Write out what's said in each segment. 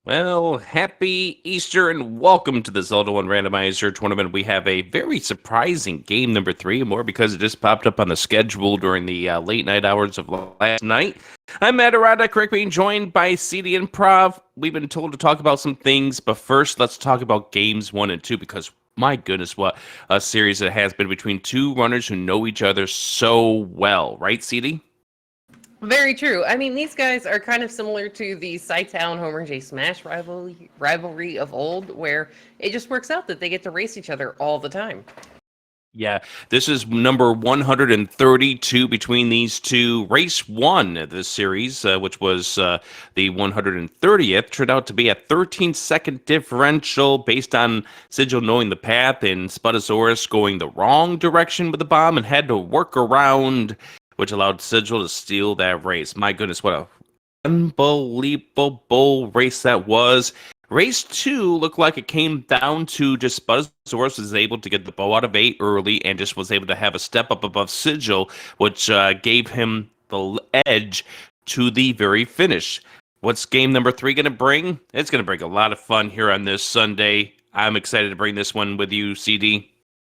Well, happy Easter and welcome to the Zelda 1 Randomizer tournament. We have a very surprising game number 3, and more because it just popped up on the schedule during the late night hours of last night. I'm Matt Arada, correct, being joined by CD Improv. We've been told to talk about some things, but first let's talk about games 1 and 2 because my goodness, what a series it has been between two runners who know each other so well, right, CD? Very true. I mean, these guys are kind of similar to the Cytown Homer J Smash rivalry of old, where it just works out that they get to race each other all the time. Yeah, this is number 132 between these two. Race one of this series, which was the 130th, turned out to be a 13-second differential based on Sigil knowing the path and Spudozaurus going the wrong direction with the bomb and had to work around, which allowed Sigil to steal that race. My goodness, what a unbelievable race that was. Race 2 looked like it came down to just Buzzasaurus was able to get the bow out of 8 early and just was able to have a step up above Sigil, which gave him the edge to the very finish. What's game number 3 going to bring? It's going to bring a lot of fun here on this Sunday. I'm excited to bring this one with you, CD.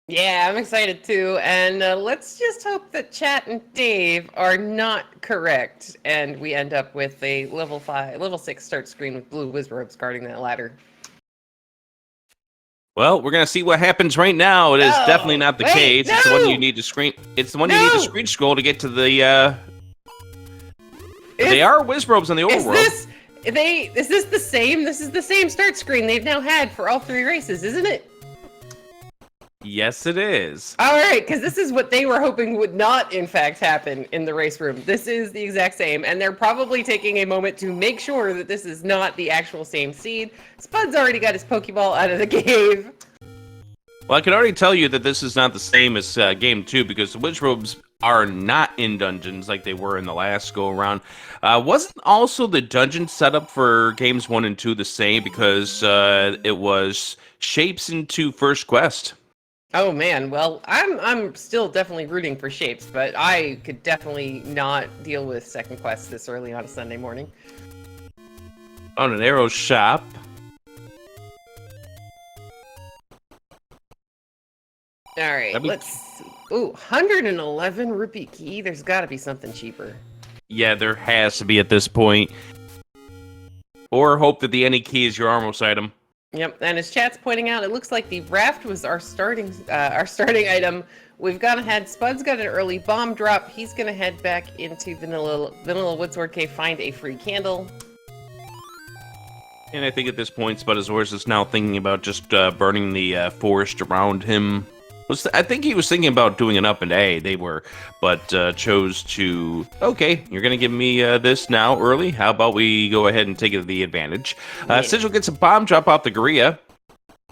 Yeah, I'm excited too. And let's just hope that Chat and Dave are not correct, and we end up with a level 6 start screen with blue Wizrobes guarding that ladder. Well, we're gonna see what happens right now. It is definitely not the case. No! It's the one you need to screen. It's the one you need to screen scroll to get to the. They are Wizrobes on the overworld. Is this the same? This is the same start screen they've now had for all 3 races, isn't it? Yes, it is. All right, because this is what they were hoping would not, in fact, happen in the race room. This is the exact same, and they're probably taking a moment to make sure that this is not the actual same seed. Spud's already got his Pokeball out of the cave. Well, I can already tell you that this is not the same as Game 2 because the Wizrobes are not in dungeons like they were in the last go-around. Wasn't also the dungeon setup for Games 1 and 2 the same because it was shapes into First Quest? Oh man, well, I'm still definitely rooting for Shapes, but I could definitely not deal with Second Quest this early on a Sunday morning. On an arrow shop. All right, let's... Ooh, 111 rupee key? There's got to be something cheaper. Yeah, there has to be at this point. Or hope that the any key is your Armos item. Yep, and as chat's pointing out, it looks like the raft was our starting item. We've gone ahead. Spud's got an early bomb drop. He's gonna head back into Vanilla Woodsword Cave, find a free candle. And I think at this point, Spudozaurus is now thinking about just burning the forest around him. I think he was thinking about doing an up and A. They were, but chose to. Okay, you're gonna give me this now early. How about we go ahead and take the advantage? Yeah. Sigil gets a bomb drop off the Gorilla.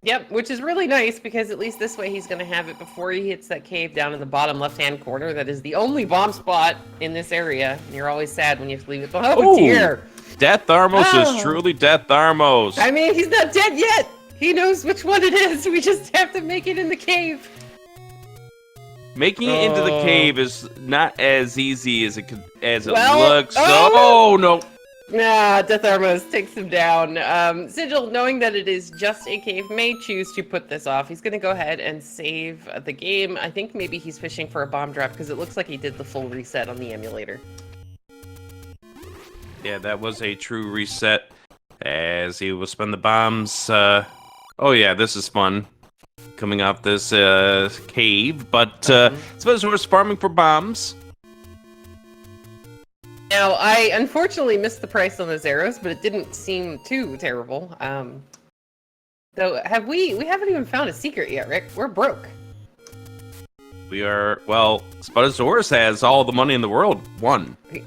Yep, which is really nice because at least this way he's gonna have it before he hits that cave down in the bottom left-hand corner. That is the only bomb spot in this area. And you're always sad when you have to leave it. Oh dear! Death Armos is truly Death Armos. I mean, he's not dead yet. He knows which one it is. We just have to make it in the cave. Making it into the cave is not as easy as it looks. No. Nah, Death Armos takes him down. Sigil, knowing that it is just a cave, may choose to put this off. He's going to go ahead and save the game. I think maybe he's fishing for a bomb drop because it looks like he did the full reset on the emulator. Yeah, that was a true reset as he will spend the bombs. Oh yeah, this is fun. Coming off this cave, but suppose we're farming for bombs. Now, I unfortunately missed the price on those arrows, but it didn't seem too terrible. So, we haven't even found a secret yet, Rick. We're broke. We are, well, Spudozaurus has all the money in the world.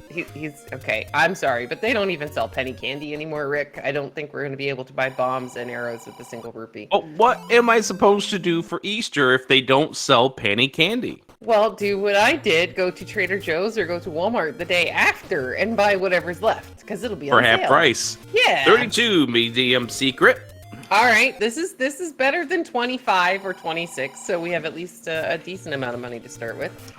He's okay. I'm sorry, but they don't even sell penny candy anymore, Rick. I don't think we're going to be able to buy bombs and arrows with a single rupee. Oh, what am I supposed to do for Easter if they don't sell penny candy? Well, do what I did. Go to Trader Joe's or go to Walmart the day after and buy whatever's left, because it'll be on sale. For half price. Yeah. 32 medium secret. All right, this is better than 25 or 26, so we have at least a decent amount of money to start with.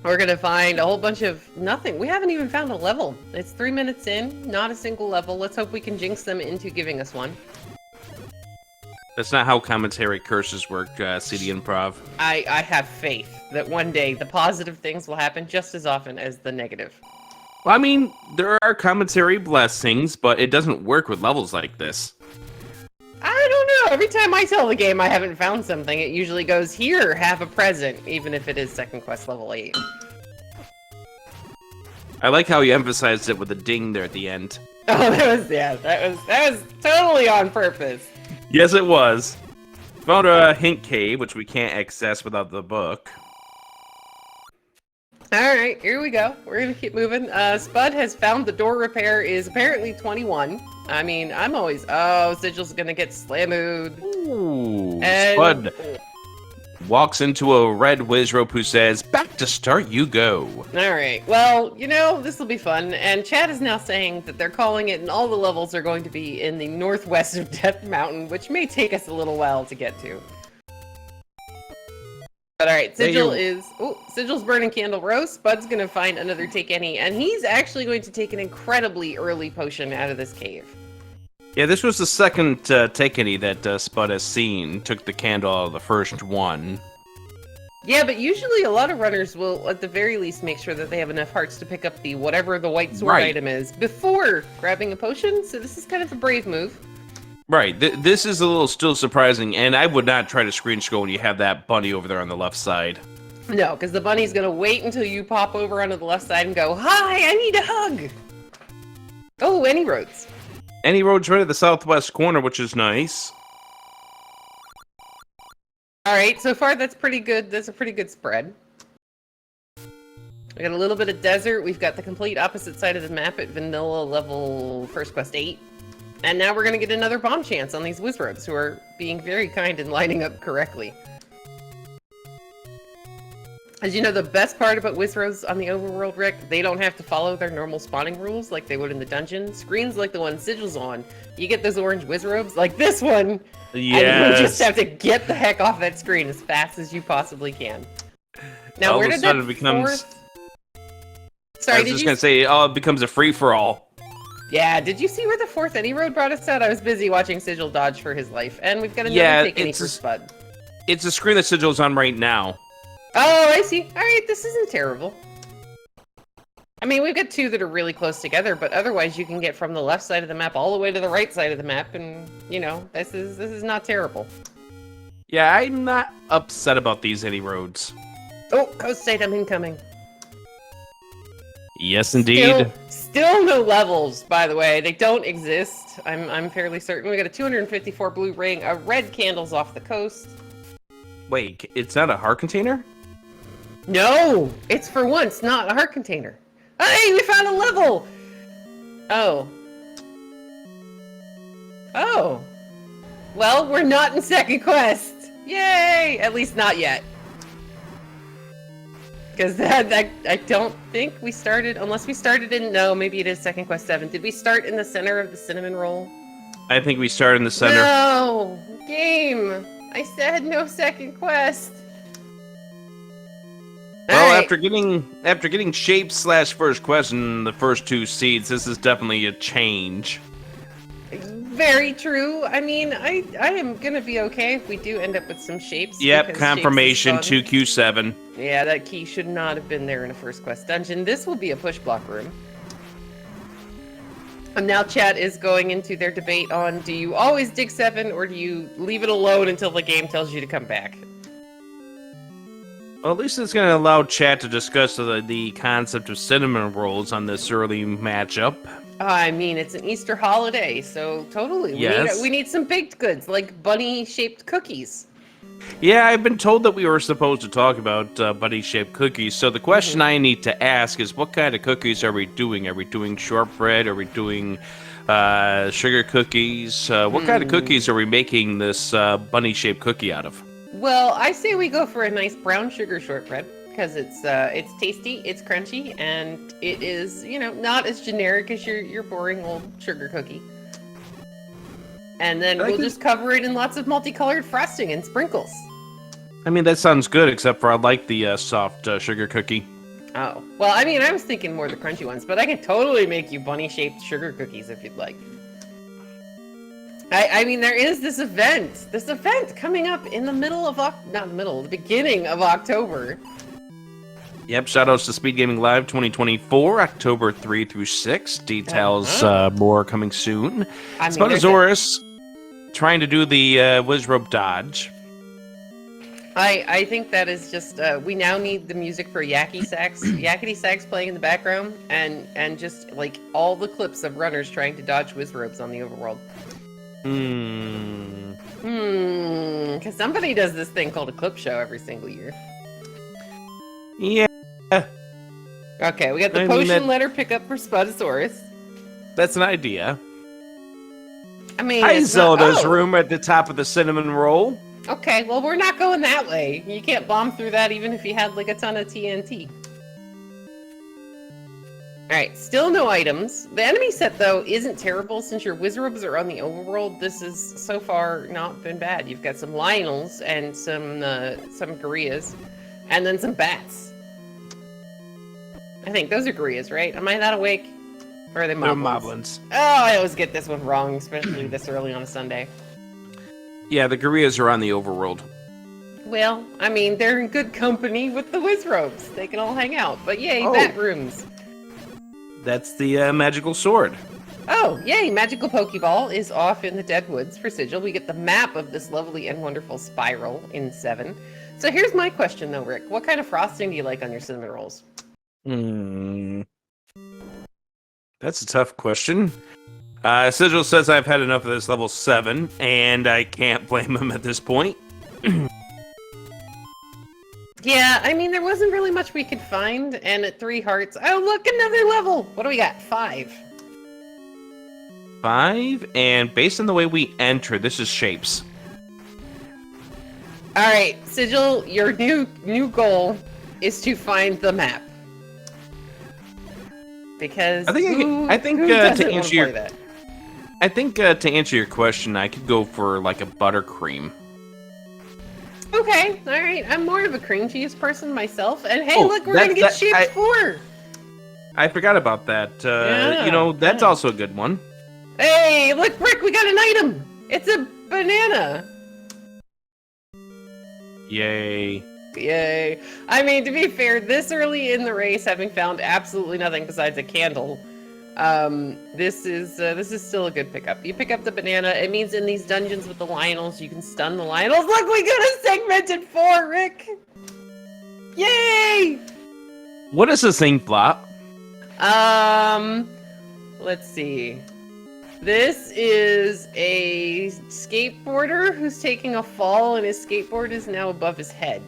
We're gonna find a whole bunch of nothing. We haven't even found a level. It's 3 minutes in, not a single level. Let's hope we can jinx them into giving us one. That's not how commentary curses work, CD Improv. I have faith that one day the positive things will happen just as often as the negative. Well, I mean, there are commentary blessings, but it doesn't work with levels like this. I don't know. Every time I tell the game I haven't found something, it usually goes, here, have a present, even if it is Second Quest level 8. I like how you emphasized it with a ding there at the end. Oh, that was totally on purpose. Yes, it was. Found a hint cave, which we can't access without the book. Alright, here we go. We're gonna keep moving. Spud has found the door repair is apparently 21. I mean, I'm always... Oh, Sigil's gonna get slamooed. Ooh, And... Spud walks into a red Wizrope who says, back to start you go. Alright, well, you know, this will be fun. And Chad is now saying that they're calling it, and all the levels are going to be in the northwest of Death Mountain, which may take us a little while to get to. But alright, Sigil is... Oh, Sigil's burning candle roast. Spud's gonna find another take any, and he's actually going to take an incredibly early potion out of this cave. Yeah, this was the second take any that Spud has seen. Took the candle out of the first one. Yeah, but usually a lot of runners will, at the very least, make sure that they have enough hearts to pick up the whatever the white sword item is before grabbing a potion, so this is kind of a brave move. Right, this is a little still surprising, and I would not try to screen scroll when you have that bunny over there on the left side. No, because the bunny's gonna wait until you pop over onto the left side and go, hi, I need a hug! Oh, any roads. Any road's right at the southwest corner, which is nice. Alright, so far that's pretty good. That's a pretty good spread. We got a little bit of desert. We've got the complete opposite side of the map at vanilla level First Quest 8. And now we're going to get another bomb chance on these Wizrobes, who are being very kind and lining up correctly. As you know, the best part about Wizrobes on the overworld, Rick, they don't have to follow their normal spawning rules like they would in the dungeon. Screens like the one Sigil's on, you get those orange Wizrobes, like this one, Yes. and you just have to get the heck off that screen as fast as you possibly can. Now, All where of a did sudden that it becomes... fourth... Sorry, I was just going to say, oh, it becomes a free-for-all. Yeah, did you see where the fourth any road brought us out? I was busy watching Sigil dodge for his life, and we've got another take any for Spud. It's the screen that Sigil's on right now. Oh, I see. Alright, this isn't terrible. I mean, we've got two that are really close together, but otherwise you can get from the left side of the map all the way to the right side of the map, and, you know, this is not terrible. Yeah, I'm not upset about these any roads. Oh, coast item incoming. Yes, indeed. Still no levels, by the way. They don't exist. I'm fairly certain. We got a 254 blue ring, a red candles off the coast. Wait, it's not a heart container? No! It's for once not a heart container. Hey, we found a level! Oh. Oh. Well, we're not in second quest. Yay! At least not yet. Because I don't think we started, unless we started in, no, maybe it is second quest 7. Did we start in the center of the cinnamon roll? I think we started in the center. No! Game! I said no second quest. Well, All right. after getting shape / first quest in the first 2 seeds, this is definitely a change. Very true. I mean, I am gonna be okay if we do end up with some shapes. Yep, because confirmation shapes is fun. 2Q7. Yeah, that key should not have been there in a first quest dungeon. This will be a push block room. And now chat is going into their debate on, do you always dig 7 or do you leave it alone until the game tells you to come back? Well, at least it's going to allow chat to discuss the concept of cinnamon rolls on this early matchup. I mean, it's an Easter holiday, so totally. Yes. We need some baked goods, like bunny-shaped cookies. Yeah, I've been told that we were supposed to talk about bunny-shaped cookies, so the question I need to ask is, what kind of cookies are we doing? Are we doing shortbread? Are we doing sugar cookies? What kind of cookies are we making this bunny-shaped cookie out of? Well, I say we go for a nice brown sugar shortbread, because it's tasty, it's crunchy, and it is, you know, not as generic as your boring old sugar cookie. And then we'll just cover it in lots of multicolored frosting and sprinkles. I mean, that sounds good, except for I like the soft sugar cookie. Oh. Well, I mean, I was thinking more the crunchy ones, but I can totally make you bunny-shaped sugar cookies if you'd like. I mean, there is this event coming up in the middle of, the beginning of October. Yep, shoutouts to SpeedGaming Live 2024, October 3 through 6. Details more coming soon. I mean, Spudozaurus trying to do the whiz rope dodge. I think that is just, we now need the music for Yakety Sax playing in the background, and just, like, all the clips of runners trying to dodge whiz ropes on the overworld. Because somebody does this thing called a clip show every single year. Yeah. Okay, we got the potion letter pickup for Spudosaurus. That's an idea. I mean, Hi, Zelda's room at the top of the cinnamon roll. Okay, well, we're not going that way. You can't bomb through that even if you had, like, a ton of TNT. Alright, still no items. The enemy set, though, isn't terrible since your Wizrobes are on the overworld. This has, so far, not been bad. You've got some Lionels and some Gorillas, and then some Bats. I think those are Gorillas, right? Am I not awake? Or are they Moblins? They're Moblins. Oh, I always get this one wrong, especially this early on a Sunday. Yeah, the Gorillas are on the overworld. Well, I mean, they're in good company with the Wizrobes. They can all hang out, but yay, Bat rooms. That's the magical sword. Oh, yay! Magical Pokeball is off in the Deadwoods for Sigil. We get the map of this lovely and wonderful spiral in 7. So here's my question, though, Rick. What kind of frosting do you like on your cinnamon rolls? That's a tough question. Sigil says I've had enough of this level 7, and I can't blame him at this point. Yeah, I mean, there wasn't really much we could find, and at 3 hearts... Oh, look, another level! What do we got? 5. 5, and based on the way we enter, this is shapes. Alright, Sigil, your new goal is to find the map. Because I think to answer your question, I could go for like a buttercream. Okay, alright. I'm more of a cream cheese person myself. And hey, look, we're gonna get shapes 4! I forgot about that. That's also a good one. Hey, look, Rick, we got an item! It's a banana! Yay. Yay. I mean, to be fair, this early in the race, having found absolutely nothing besides a candle, this is still a good pickup. You pick up the banana, it means in these dungeons with the Lionels, you can stun the Lionels. Look, we got a segmented 4, Rick! Yay! What is this thing, Flop? Let's see. This is a skateboarder who's taking a fall, and his skateboard is now above his head.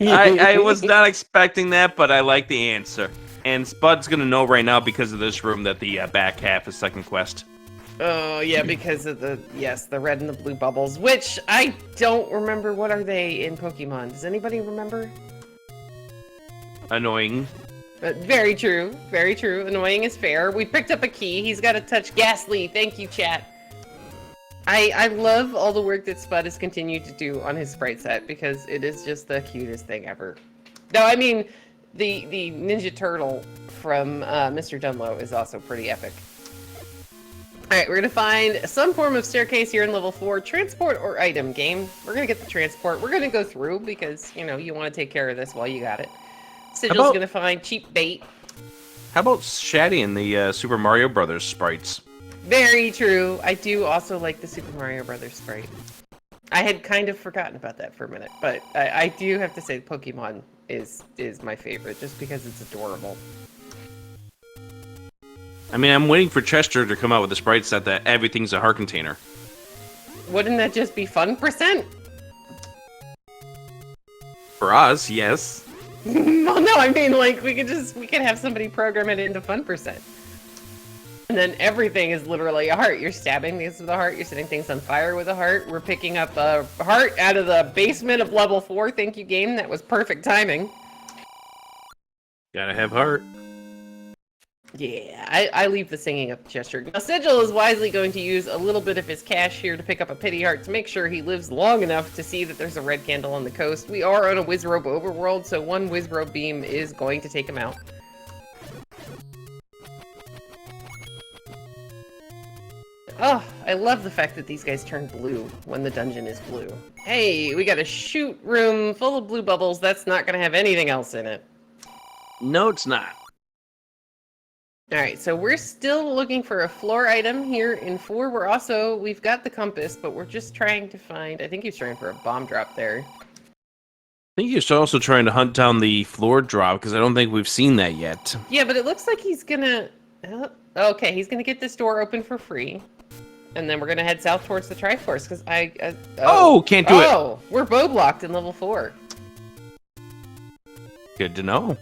I was not expecting that, but I like the answer. And Spud's gonna know right now because of this room that the back half is second quest. Oh, yeah, because of the red and the blue bubbles, which I don't remember. What are they in Pokemon? Does anybody remember? Annoying. Very true. Very true. Annoying is fair. We picked up a key. He's got to touch Ghastly. Thank you, chat. I love all the work that Spud has continued to do on his sprite set because it is just the cutest thing ever. No, I mean, the Ninja Turtle from Mr. Dunlow is also pretty epic. Alright, we're going to find some form of staircase here in level 4. Transport or item game. We're going to get the transport. We're going to go through because, you know, you want to take care of this while you got it. Sigil's going to find cheap bait. How about Shaddy and the Super Mario Brothers sprites? Very true. I do also like the Super Mario Brothers sprite. I had kind of forgotten about that for a minute, but I do have to say Pokemon is my favorite just because it's adorable. I mean, I'm waiting for Chester to come out with a sprite set that everything's a heart container. Wouldn't that just be fun %? For us, yes. Well, no, I mean, like, we could have somebody program it into fun %. And then everything is literally a heart. You're stabbing things with a heart. You're setting things on fire with a heart. We're picking up a heart out of the basement of level 4. Thank you, game. That was perfect timing. Gotta have heart. Yeah, I leave the singing up to Chester. Now, Sigil is wisely going to use a little bit of his cash here to pick up a pity heart to make sure he lives long enough to see that there's a red candle on the coast. We are on a Wizrobe overworld, so one Wizrobe beam is going to take him out. Oh, I love the fact that these guys turn blue when the dungeon is blue. Hey, we got a shoot room full of blue bubbles. That's not going to have anything else in it. No, it's not. All right, so we're still looking for a floor item here in 4. We've got the compass, but we're just trying to find, I think he's trying for a bomb drop there. I think he's also trying to hunt down the floor drop, because I don't think we've seen that yet. Yeah, but it looks like he's gonna, okay, he's gonna get this door open for free. And then we're gonna head south towards the Triforce, because can't do it. Oh, we're bow blocked in level 4. Good to know.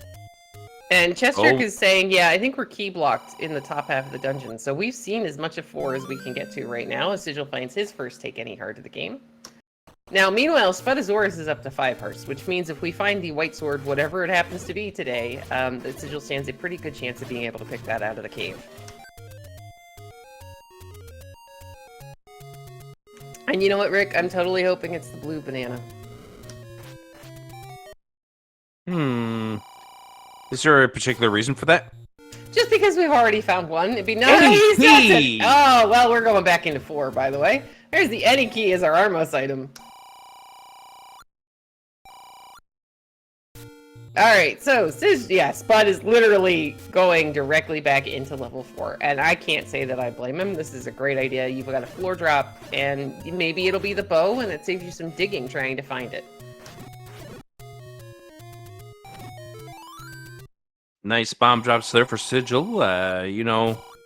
And Chestrick is saying, yeah, I think we're key blocked in the top half of the dungeon. So we've seen as much of 4 as we can get to right now as Sigil finds his first take any heart of the game. Now, meanwhile, Spudozaurus is up to 5 hearts, which means if we find the white sword, whatever it happens to be today, that Sigil stands a pretty good chance of being able to pick that out of the cave. And you know what, Rick? I'm totally hoping it's the blue banana. Is there a particular reason for that? Just because we've already found one, it'd be nice. Key! Oh, well, we're going back into 4, by the way. There's the any key as our Armos item. Alright, so, Spud is literally going directly back into level 4. And I can't say that I blame him. This is a great idea. You've got a floor drop, and maybe it'll be the bow, and it saves you some digging trying to find it. Nice bomb drops there for Sigil.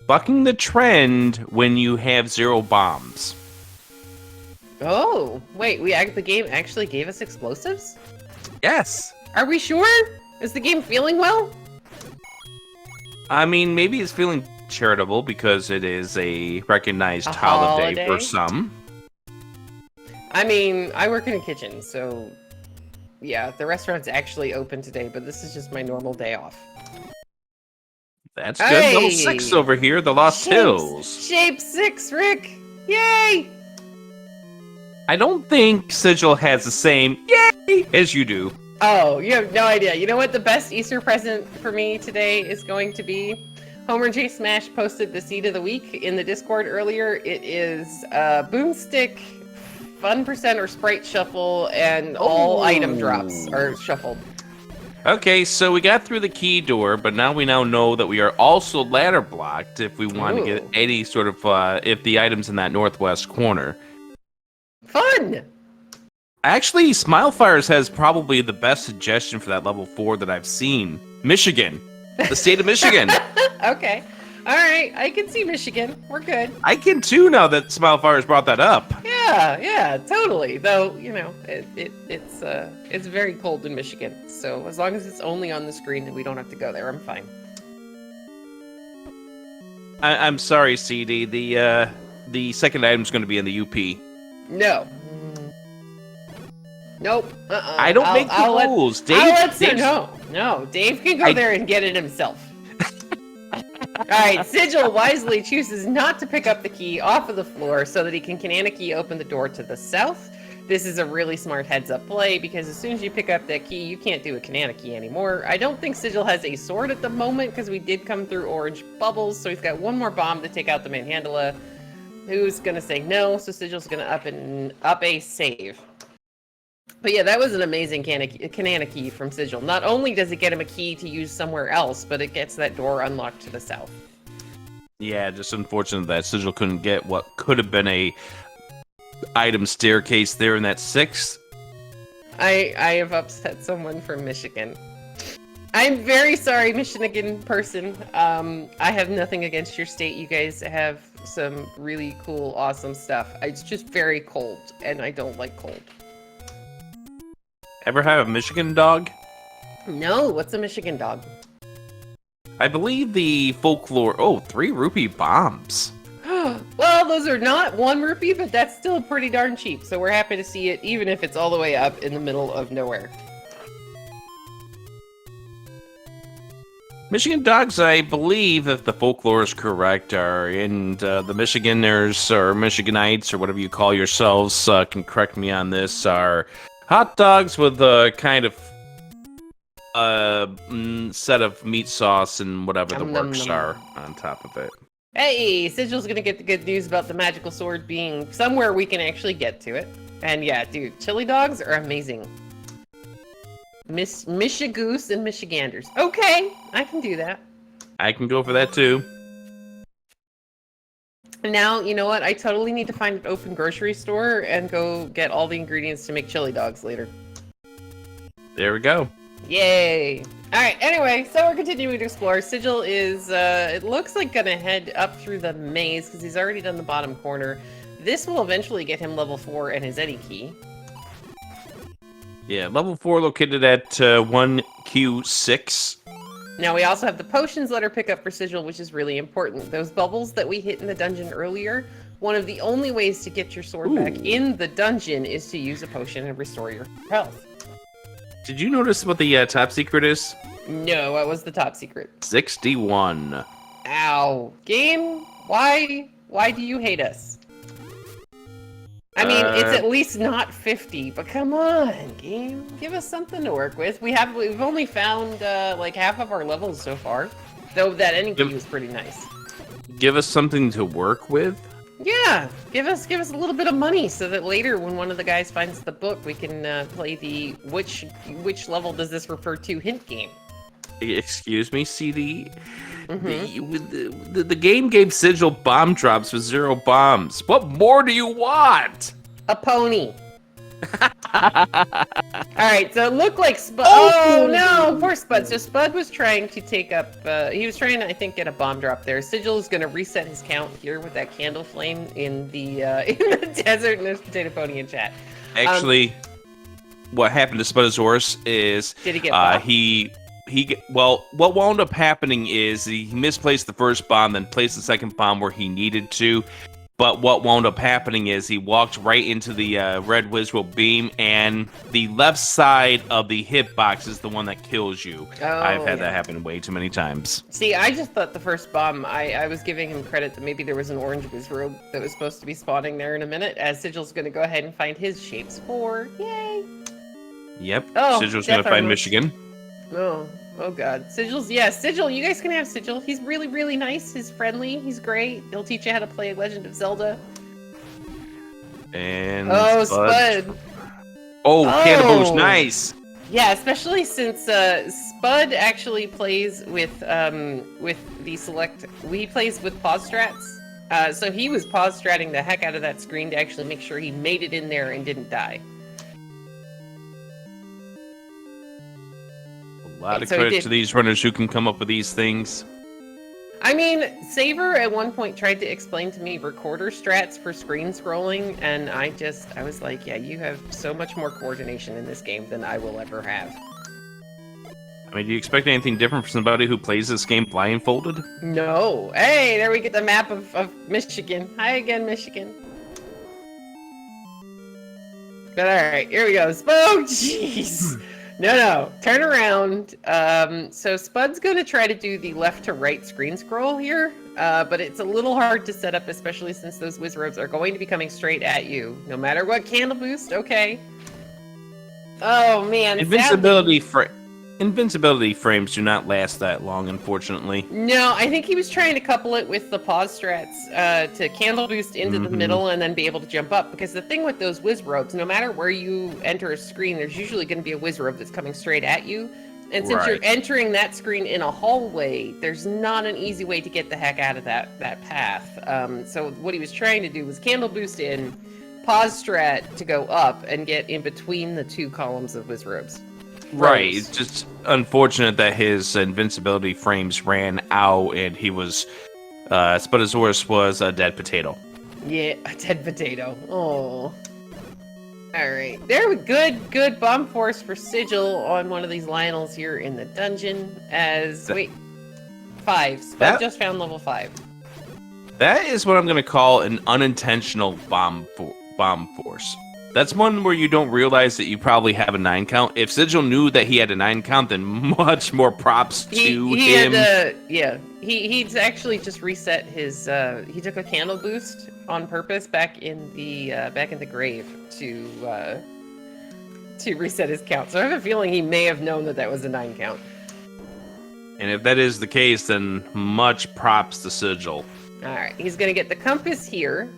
Bucking the trend when you have 0 bombs. Oh, wait, the game actually gave us explosives? Yes. Are we sure? Is the game feeling well? I mean, maybe it's feeling charitable because it is a recognized holiday for some. I mean, I work in a kitchen, so yeah, the restaurant's actually open today, but this is just my normal day off. That's good. Hey! Level 6 over here, the Lost Hills. Shape 6, Rick! Yay! I don't think Sigil has the same yay as you do. Oh, you have no idea. You know what the best Easter present for me today is going to be? Homer J Smash posted the seed of the week in the Discord earlier. It is Boomstick, Fun Percent or Sprite Shuffle, and all item drops are shuffled. Okay, so we got through the key door, but now we know that we are also ladder blocked if we want to get any sort of, if the item's in that northwest corner. Fun! Actually, Smilefires has probably the best suggestion for that level 4 that I've seen. Michigan. The state of Michigan. Okay. Alright, I can see Michigan. We're good. I can too now that Smilefires brought that up. Yeah, totally. Though, it's very cold in Michigan. So as long as it's only on the screen and we don't have to go there, I'm fine. I'm sorry, CD. The second item's going to be in the UP. No. Nope. I don't make the rules. No, Dave can go there and get it himself. Alright, Sigil wisely chooses not to pick up the key off of the floor so that he can Kananaki open the door to the south. This is a really smart heads-up play because as soon as you pick up that key, you can't do a Kananaki anymore. I don't think Sigil has a sword at the moment because we did come through orange bubbles, so he's got one more bomb to take out the Manhandla. Who's gonna say no? So Sigil's gonna up a save. But yeah, that was an amazing Kananaki from Sigil. Not only does it get him a key to use somewhere else, but it gets that door unlocked to the south. Yeah, just unfortunate that Sigil couldn't get what could have been a item staircase there in that 6th. I have upset someone from Michigan. I'm very sorry, Michigan person. I have nothing against your state. You guys have some really cool, awesome stuff. It's just very cold, and I don't like cold. Ever have a Michigan dog? No, what's a Michigan dog? I believe the folklore... 3 rupee bombs. Well, those are not 1 rupee, but that's still pretty darn cheap, so we're happy to see it, even if it's all the way up in the middle of nowhere. Michigan dogs, I believe, if the folklore is correct, are in the Michiganders or Michiganites or whatever you call yourselves, can correct me on this, are hot dogs with a kind of set of meat sauce and whatever the works are on top of it. Hey, Sigil's gonna get the good news about the magical sword being somewhere we can actually get to it. And yeah, dude, chili dogs are amazing. Michigoose and Michiganders. Okay, I can do that. I can go for that too. Now, you know what? I totally need to find an open grocery store and go get all the ingredients to make chili dogs later. There we go. Yay! Alright, anyway, so we're continuing to explore. Sigil is, it looks like gonna head up through the maze because he's already done the bottom corner. This will eventually get him level 4 and his Eddie key. Yeah, level 4 located at 1Q6. Now we also have the potions letter pickup for Sigil, which is really important. Those bubbles that we hit in the dungeon earlier, one of the only ways to get your sword back in the dungeon is to use a potion and restore your health. Did you notice what the top secret is? No, what was the top secret? 61. Ow. Game? Why do you hate us? I mean, it's at least not 50, but come on, game. Give us something to work with. We've only found like half of our levels so far, though that ending key was pretty nice. Give us something to work with? Yeah, give us a little bit of money so that later when one of the guys finds the book, we can play the which level does this refer to hint game. Excuse me, CD? The game gave Sigil bomb drops with 0 bombs. What more do you want? A pony. Alright, so it looked like Spud. Oh no, poor Spud. So Spud was trying to take up, he was trying to, I think, get a bomb drop there. Sigil is going to reset his count here with that candle flame in the desert, and there's Potato Pony in chat. Actually, what happened to Spudozaurus is did he get bombed? Well, what wound up happening is he misplaced the first bomb, then placed the second bomb where he needed to. But what wound up happening is he walked right into the red Wizrobe beam, and the left side of the hitbox is the one that kills you. Oh, I've had that happen way too many times. See, I just thought the first bomb, I was giving him credit that maybe there was an orange Wizrobe that was supposed to be spawning there in a minute, as Sigil's going to go ahead and find his shapes 4. Yay! Yep, Oh, Sigil's going to find Michigan. Oh god. Sigil, you guys can have Sigil. He's really, really nice. He's friendly. He's great. He'll teach you how to play Legend of Zelda. And Spud. Cannibals, nice. Yeah, especially since Spud actually plays with the select. He plays with pause strats. So he was pause stratting the heck out of that screen to actually make sure he made it in there and didn't die. A lot of credit to these runners who can come up with these things. I mean, Saver at one point tried to explain to me recorder strats for screen scrolling, and I was like, yeah, you have so much more coordination in this game than I will ever have. I mean, do you expect anything different from somebody who plays this game blindfolded? No. Hey, there we get the map of Michigan. Hi again, Michigan. But alright, here we go. Oh, jeez! No, turn around. So Spud's gonna try to do the left to right screen scroll here, but it's a little hard to set up, especially since those Wizrobes are going to be coming straight at you, no matter what candle boost. Okay. Oh man, Invincibility frames do not last that long, unfortunately. No, I think he was trying to couple it with the pause strats to candle boost into the middle and then be able to jump up. Because the thing with those Wizrobes, no matter where you enter a screen, there's usually going to be a Wizrobe that's coming straight at you. And since you're entering that screen in a hallway, there's not an easy way to get the heck out of that path. So what he was trying to do was candle boost in, pause strat to go up, and get in between the 2 columns of Wizrobes. Right, it's just unfortunate that his invincibility frames ran out and he was, Spudozaurus was a dead potato. Yeah, a dead potato. Oh. Alright, there we good bomb force for Sigil on one of these Lionels here in the dungeon as, 5. Spud just found level 5. That is what I'm going to call an unintentional bomb force. That's one where you don't realize that you probably have a 9 count. If Sigil knew that he had a 9 count, then much more props to him. He's actually just reset his. He took a candle boost on purpose back in the grave to reset his count. So I have a feeling he may have known that was a 9 count. And if that is the case, then much props to Sigil. All right, he's gonna get the compass here.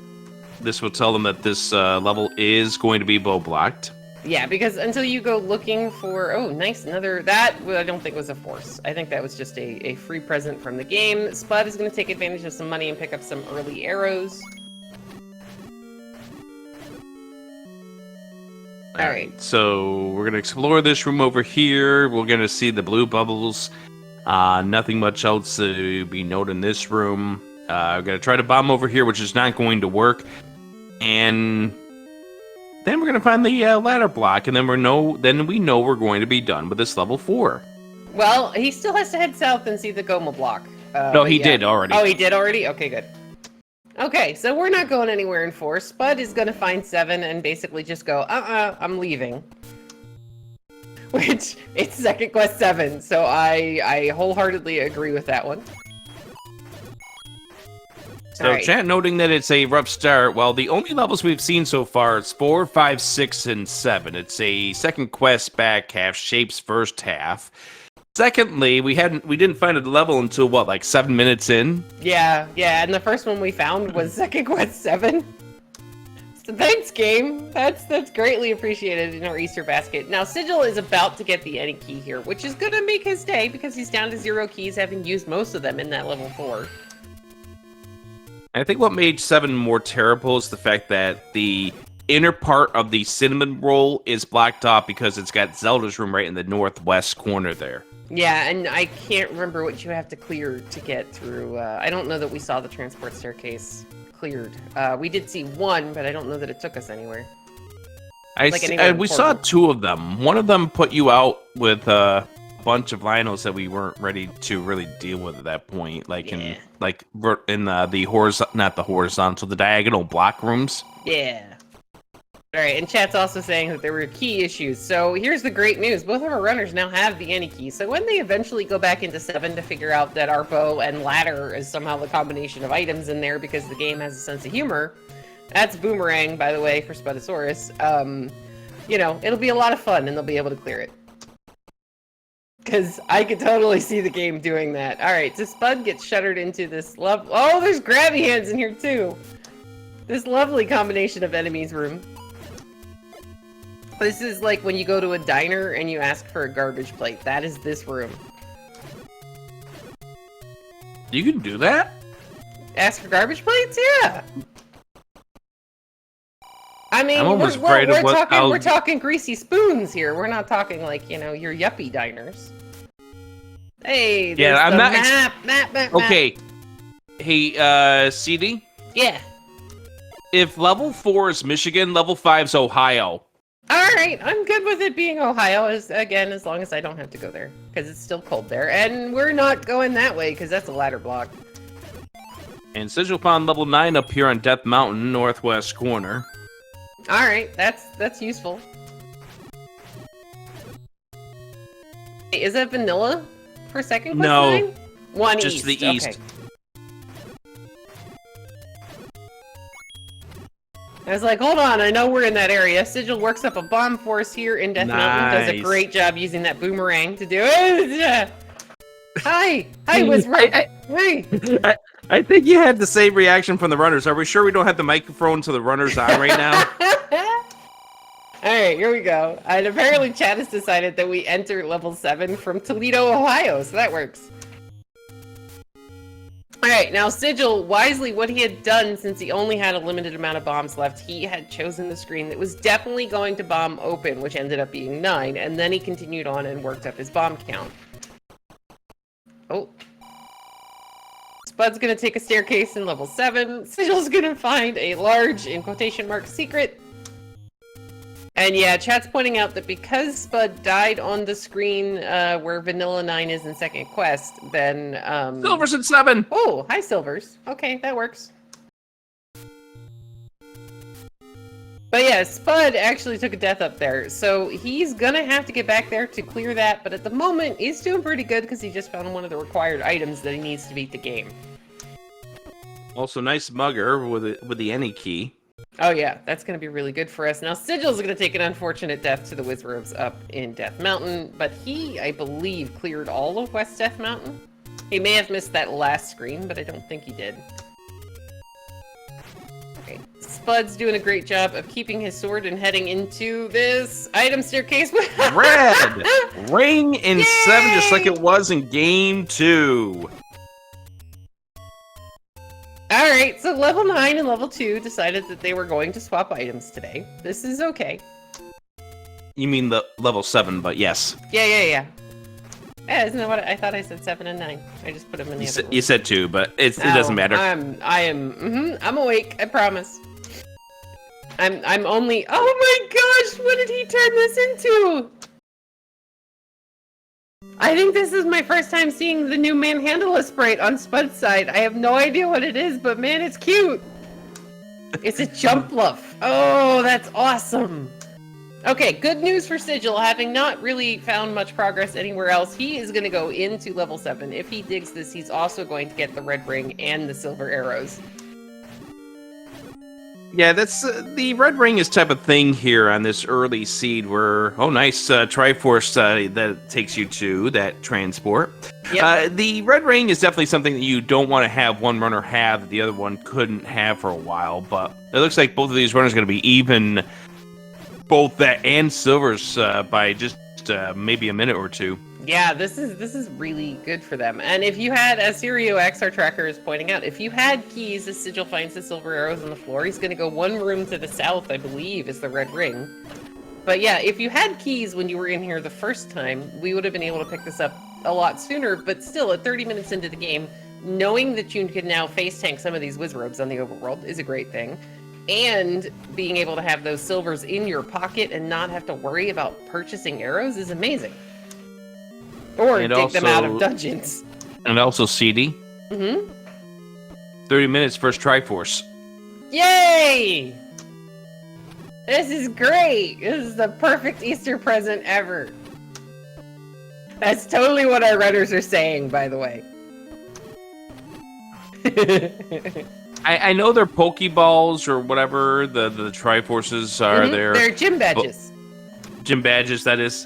This will tell them that this level is going to be bow blocked. Yeah, because until you go looking for... Oh, nice, another... That, I don't think was a force. I think that was just a free present from the game. Spud is going to take advantage of some money and pick up some early arrows. All right. So we're going to explore this room over here. We're going to see the blue bubbles. Nothing much else to be noted in this room. We're going to try to bomb over here, which is not going to work. And then we're going to find the ladder block, and then we know we're going to be done with this level 4. Well, he still has to head south and see the Goma block. No, he did already. Oh, he did already? Okay, good. Okay, so we're not going anywhere in 4. Spud is going to find 7 and basically just go, I'm leaving. Which, it's second quest 7, so I wholeheartedly agree with that one. So chat noting that it's a rough start. Well, the only levels we've seen so far is 4, 5, 6, and 7. It's a second quest back half, Shape's first half. Secondly, we didn't find a level until what, like 7 minutes in? Yeah, and the first one we found was second quest 7. So thanks, game. That's greatly appreciated in our Easter basket. Now, Sigil is about to get the any key here, which is gonna make his day because he's down to 0 keys, having used most of them in that level 4. I think what made 7 more terrible is the fact that the inner part of the cinnamon roll is blocked off because it's got Zelda's room right in the northwest corner there. Yeah, and I can't remember what you have to clear to get through. I don't know that we saw the transport staircase cleared. We did see one, but I don't know that it took us anywhere. We saw 2 of them. One of them put you out with bunch of Lionels that we weren't ready to really deal with at that point, in the diagonal block rooms. Yeah. All right, and chat's also saying that there were key issues. So here's the great news: both of our runners now have the any key. So when they eventually go back into 7 to figure out that our bow and ladder is somehow the combination of items in there because the game has a sense of humor, that's boomerang, by the way, for Spudozaurus. It'll be a lot of fun, and they'll be able to clear it. Because I could totally see the game doing that. Alright, so Spud gets shuttered into this Oh, there's grabby hands in here too! This lovely combination of enemies room. This is like when you go to a diner and you ask for a garbage plate. That is this room. You can do that? Ask for garbage plates? Yeah! I mean, we're talking greasy spoons here. We're not talking like, your yuppie diners. Hey, there's the map. Okay. Hey, CD? Yeah. If level 4 is Michigan, level 5 is Ohio. Alright, I'm good with it being Ohio, as long as I don't have to go there. Because it's still cold there. And we're not going that way, because that's a ladder block. And Sigil found level 9 up here on Death Mountain, northwest corner. Alright, that's useful. Is that vanilla for second quest line? No, one just east. The east. Okay. I was like, hold on, I know we're in that area. Sigil works up a bomb force here in Death Mountain. Does a great job using that boomerang to do it. Hi, Whisper. Hey. I think you had the same reaction from the runners. Are we sure we don't have the microphone to the runners on right now? Alright, here we go. And apparently chat has decided that we enter level 7 from Toledo, Ohio, so that works. Alright, now Sigil, wisely, what he had done since he only had a limited amount of bombs left, he had chosen the screen that was definitely going to bomb open, which ended up being 9, and then he continued on and worked up his bomb count. Oh. Spud's gonna take a staircase in level 7. Sigil's gonna find a large, in quotation marks, secret. And yeah, chat's pointing out that because Spud died on the screen where Vanilla 9 is in second quest, then... Silver's in 7! Oh, hi Silvers. Okay, that works. But But yeah, Spud actually took a death up there, so he's gonna have to get back there to clear that, but at the moment, he's doing pretty good because he just found one of the required items that he needs to beat the game. Also, nice mugger with the any key. Oh yeah, that's gonna be really good for us. Now, Sigil's gonna take an unfortunate death to the Wizrobes up in Death Mountain, but he, I believe, cleared all of West Death Mountain. He may have missed that last screen, but I don't think he did. Okay, Spud's doing a great job of keeping his sword and heading into this item staircase. Red! Ring in Yay! 7, just like it was in Game 2. Alright, so level 9 and level 2 decided that they were going to swap items today. This is okay. You mean the level 7, but yes. Yeah, isn't that what I thought? I said 7 and 9. I just put them in the other You said 2, but it doesn't matter. I'm awake, I promise. I'm only, oh my gosh, what did he turn this into? I think this is my first time seeing the new Manhandla sprite on Spud's side. I have no idea what it is, but man, it's cute. It's a jump bluff. Oh, that's awesome. Okay, good news for Sigil. Having not really found much progress anywhere else, he is going to go into level 7. If he digs this, he's also going to get the red ring and the silver arrows. Yeah, that's the red ring is type of thing here on this early seed where, oh, nice Triforce that takes you to that transport. Yep. The red ring is definitely something that you don't want to have one runner have that the other one couldn't have for a while, but it looks like both of these runners are going to be even both that and silvers by just maybe a minute or two. Yeah, this is really good for them. And if you had, as Sirio XR Tracker is pointing out, if you had keys as Sigil finds the silver arrows on the floor, he's going to go one room to the south, I believe, is the red ring. But yeah, if you had keys when you were in here the first time, we would have been able to pick this up a lot sooner, but still, at 30 minutes into the game, knowing that you can now face tank some of these Wizrobes on the overworld is a great thing. And being able to have those silvers in your pocket and not have to worry about purchasing arrows is amazing. Or and dig also, them out of dungeons. And also CD. 30 minutes first Triforce. Yay! This is great! This is the perfect Easter present ever. That's totally what our runners are saying, by the way. I know they're Pokeballs or whatever, the Triforces are there. They're gym badges. Gym badges, that is.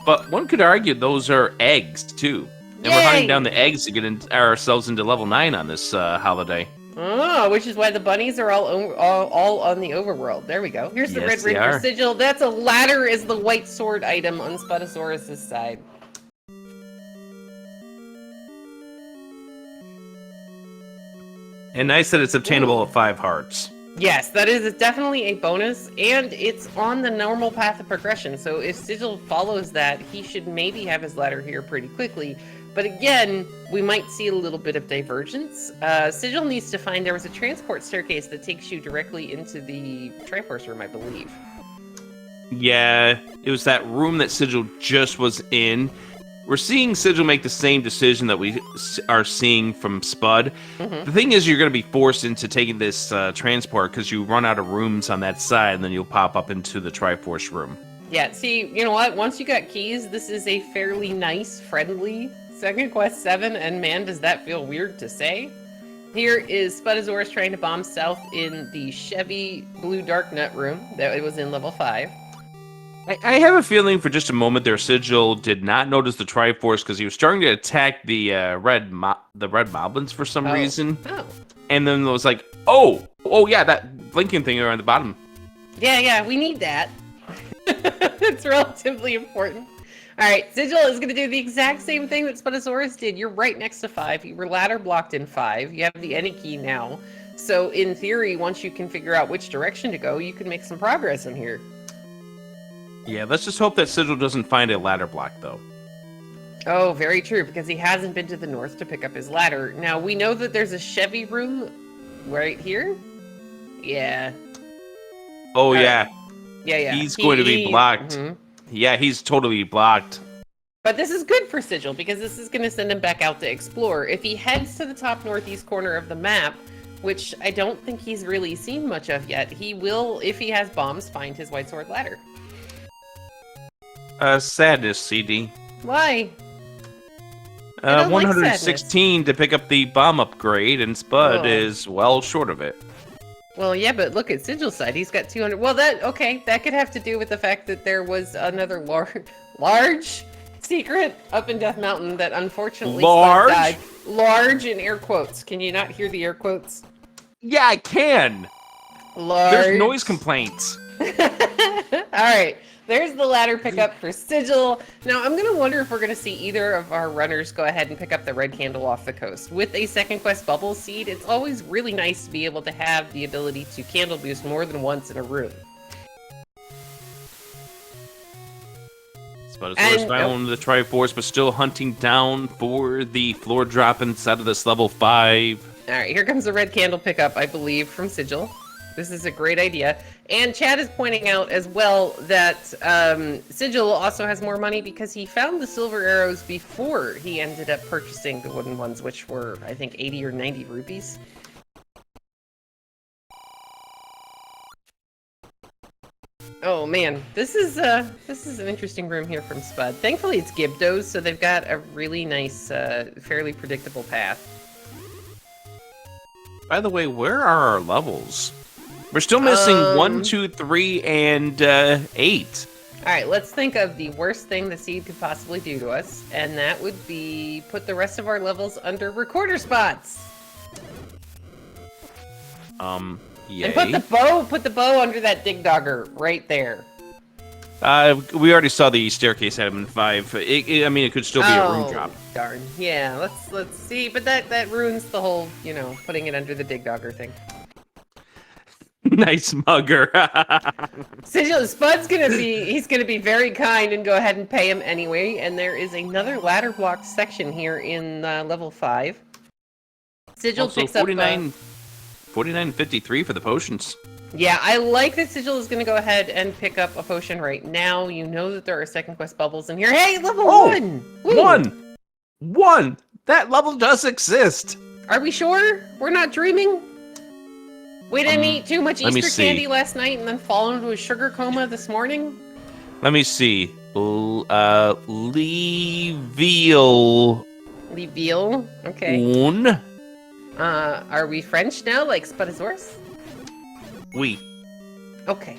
But one could argue those are eggs, too. And we're hunting down the eggs to get ourselves into level 9 on this holiday. Oh, which is why the bunnies are all on the overworld. There we go. Here's the red ring for Sigil. That's a ladder is the white sword item on Spudozaurus' side. And nice that it's obtainable at 5 hearts. Yes, that is definitely a bonus, and it's on the normal path of progression. So if Sigil follows that, he should maybe have his ladder here pretty quickly. But again, we might see a little bit of divergence. Sigil needs to find, there was a transport staircase that takes you directly into the Triforce room, I believe. Yeah, it was that room that Sigil just was in. We're seeing Sigil make the same decision that we are seeing from Spud. The thing is, you're going to be forced into taking this transport because you run out of rooms on that side, and then you'll pop up into the Triforce room. Yeah, see, you know what? Once you got keys, this is a fairly nice, friendly Second Quest 7, and man, does that feel weird to say. Here is Spudozaurus trying to bomb south in the Chevy Blue Dark Nut room that it was in level 5. I have a feeling for just a moment there, Sigil did not notice the Triforce because he was starting to attack the red moblins for some reason. Oh. And then it was like, oh yeah, that blinking thing around the bottom. Yeah, we need that. It's relatively important. All right, Sigil is going to do the exact same thing that Spudozaurus did. You're right next to 5. You were ladder blocked in 5. You have the any key now. So in theory, once you can figure out which direction to go, you can make some progress in here. Yeah, let's just hope that Sigil doesn't find a ladder block, though. Oh, very true, because he hasn't been to the north to pick up his ladder. Now, we know that there's a Chevy room right here. Yeah. Oh, yeah. Yeah. He's going to be blocked. Yeah, he's totally blocked. But this is good for Sigil, because this is going to send him back out to explore. If he heads to the top northeast corner of the map, which I don't think he's really seen much of yet. He will, if he has bombs, find his white sword ladder. Sadness, CD. Why? I don't like 116 to pick up the bomb upgrade, and Spud is well short of it. Well, yeah, but look at Sigil's side. He's got 200. Well, that could have to do with the fact that there was another large secret up in Death Mountain that unfortunately Spud died. Large in air quotes. Can you not hear the air quotes? Yeah, I can. Large. There's noise complaints. All right. There's the ladder pickup for Sigil. Now, I'm going to wonder if we're going to see either of our runners go ahead and pick up the red candle off the coast. With a second quest bubble seed, it's always really nice to be able to have the ability to candle boost more than once in a room. Spudozaurus found the Triforce, but still hunting down for the floor drop inside of this level 5. All right, here comes the red candle pickup, I believe, from Sigil. This is a great idea. And Chad is pointing out as well that Sigil also has more money because he found the silver arrows before he ended up purchasing the wooden ones, which were, I think, 80 or 90 rupees. Oh man, this is an interesting room here from Spud. Thankfully it's Gibdos, so they've got a really nice, fairly predictable path. By the way, where are our levels? We're still missing 1, 2, 3, and 8. Alright, let's think of the worst thing the seed could possibly do to us, and that would be put the rest of our levels under recorder spots. Yay. And put the bow under that dig dogger right there. We already saw the staircase item in 5. I mean, it could still be a room drop. Darn. Yeah, let's see, but that ruins the whole, putting it under the dig dogger thing. Nice mugger. Spud's he's gonna be very kind and go ahead and pay him anyway. And there is another ladder blocked section here in level 5. Sigil also, picks 49.53 for the potions. Yeah, I like that Sigil is gonna go ahead and pick up a potion right now. You know that there are second quest bubbles in here. Hey, level 1! Woo! 1! That level does exist! Are we sure? We're not dreaming? We didn't eat too much Easter candy last night and then fall into a sugar coma this morning? Let me see. Leveal. Leveal? Okay. Are we French now, like Spudozaurus? Oui. Okay.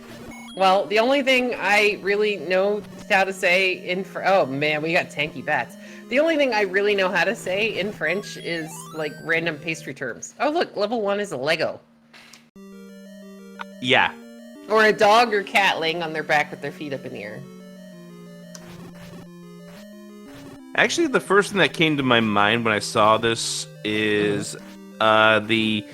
Well, the only thing I really know how to say oh man, we got tanky bats. The only thing I really know how to say in French is, like, random pastry terms. Oh look, level 1 is a Lego. Yeah. Or a dog or cat laying on their back with their feet up in the air. Actually, the first thing that came to my mind when I saw this is the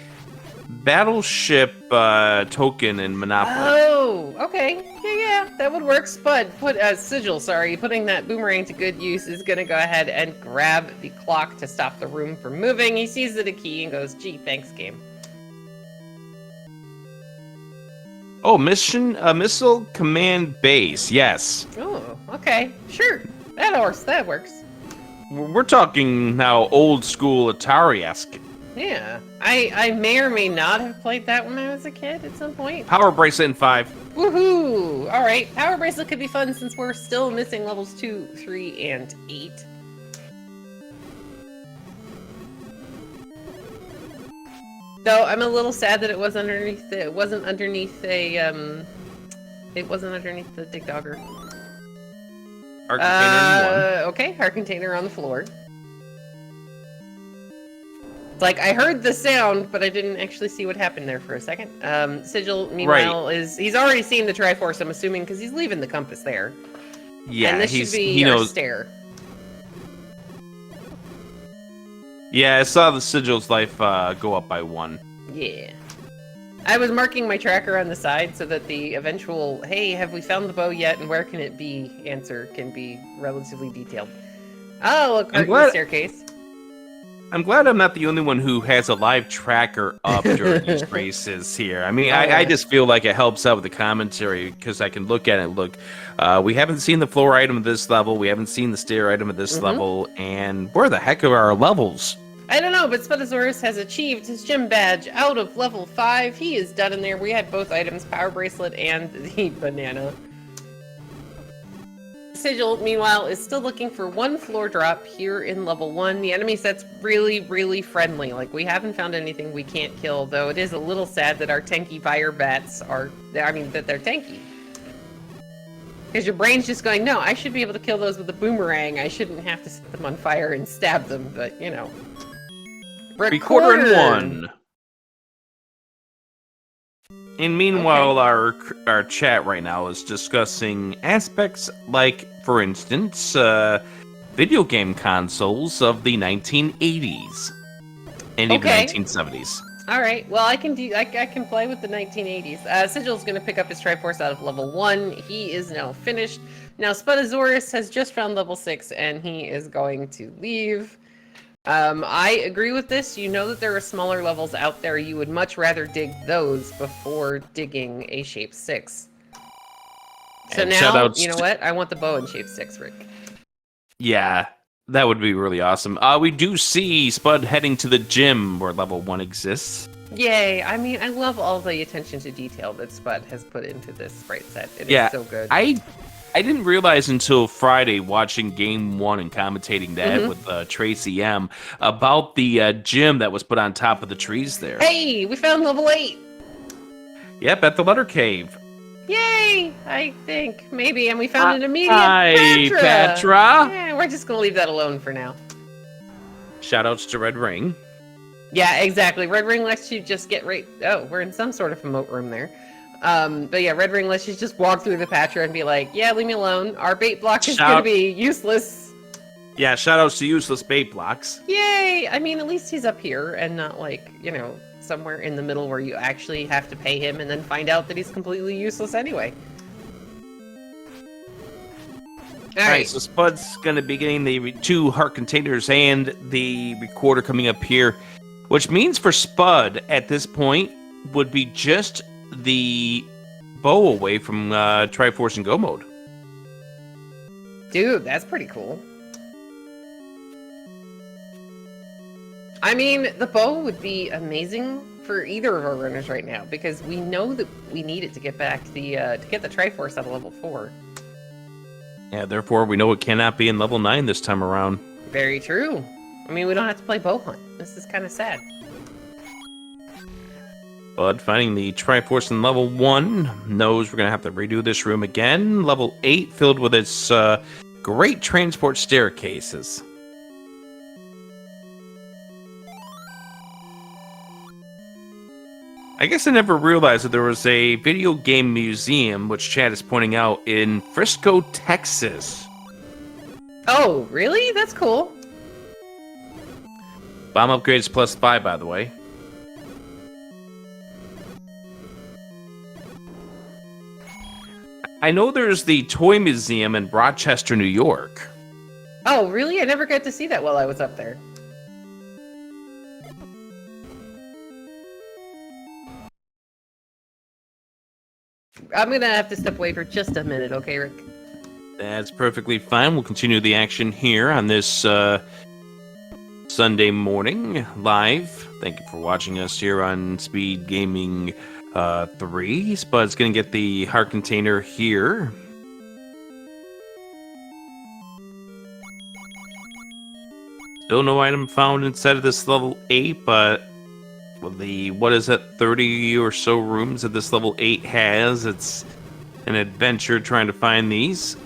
battleship token in Monopoly. Oh, okay. Yeah, that would work. Spud, Sigil, putting that boomerang to good use is gonna go ahead and grab the clock to stop the room from moving. He sees it a key and goes, gee, thanks, game. Oh, missile command base. Yes. Oh, okay. Sure. That works. We're talking now old school Atari-esque. Yeah. I may or may not have played that when I was a kid at some point. Power bracelet in 5. Woohoo! Alright, power bracelet could be fun since we're still missing levels 2, 3, and 8. Though I'm a little sad that it wasn't underneath the dig dogger. Our container in 1. Okay, our container on the floor. It's like I heard the sound, but I didn't actually see what happened there for a second. Sigil, meanwhile, he's already seen the Triforce, I'm assuming, because he's leaving the compass there. Yeah, and this should be our stair. Yeah, I saw the Sigil's life go up by 1. Yeah. I was marking my tracker on the side so that the eventual, hey, have we found the bow yet and where can it be answer can be relatively detailed. Oh, look, right in the staircase. I'm glad I'm not the only one who has a live tracker up during these races here. I mean, I just feel like it helps out with the commentary because I can look at it and look. We haven't seen the floor item at this level. We haven't seen the stair item at this level. And where the heck are our levels? I don't know, but Spudozaurus has achieved his gym badge out of level 5. He is done in there. We had both items, Power Bracelet and the banana. Sigil, meanwhile, is still looking for one floor drop here in level 1. The enemy set's really, really friendly. Like, we haven't found anything we can't kill, though it is a little sad that our tanky fire bats are... that they're tanky. Because your brain's just going, no, I should be able to kill those with a boomerang. I shouldn't have to set them on fire and stab them, but, you know... Recorder in 1. And meanwhile, our chat right now is discussing aspects like, for instance, video game consoles of the 1980s and even 1970s. All right. Well, I can play with the 1980s. Sigil's going to pick up his Triforce out of level 1. He is now finished. Now, Spudozaurus has just found level 6, and he is going to leave. I agree with this. You know that there are smaller levels out there. You would much rather dig those before digging a shape 6. So And now, you know what? I want the bow in shape 6, Rick. Yeah, that would be really awesome. We do see Spud heading to the gym where level 1 exists. Yay. I mean, I love all the attention to detail that Spud has put into this sprite set. It is so good. I didn't realize until Friday, watching Game 1 and commentating that with Tracy M, about the gym that was put on top of the trees there. Hey, we found level 8! Yep, at the Letter Cave. Yay! I think, maybe, and we found an immediate Hi, Petra! Yeah, we're just gonna leave that alone for now. Shoutouts to Red Ring. Yeah, exactly. Red Ring lets you just get right... Oh, we're in some sort of emote room there. But yeah, Red Ring lets you just walk through the Patra and be like, yeah, leave me alone. Our bait block is going to be useless. Yeah, shoutouts to useless bait blocks. Yay! I mean, at least he's up here and not like, you know, somewhere in the middle where you actually have to pay him and then find out that he's completely useless anyway. Alright, so Spud's going to be getting the 2 heart containers and the recorder coming up here, which means for Spud at this point would be just the bow away from Triforce and Go mode. Dude, that's pretty cool. I mean, the bow would be amazing for either of our runners right now because we know that we need it to get back the to get the Triforce out of level 4. Yeah, therefore we know it cannot be in level 9 this time around. Very true. I mean, we don't have to play bow hunt. This is kind of sad. Bud finding the Triforce in level 1 knows we're going to have to redo this room again. Level 8 filled with its great transport staircases. I guess I never realized that there was a video game museum, which Chad is pointing out, in Frisco, Texas. Oh, really? That's cool. Bomb upgrades +5, by the way. I know there's the Toy Museum in Rochester, New York. Oh, really? I never got to see that while I was up there. I'm gonna have to step away for just a minute, okay, Rick? That's perfectly fine. We'll continue the action here on this Sunday morning live. Thank you for watching us here on Speed Gaming 3. Spud's gonna get the heart container here. Still no item found inside of this level 8, but the, what is it, 30 or so rooms that this level 8 has. It's an adventure trying to find these.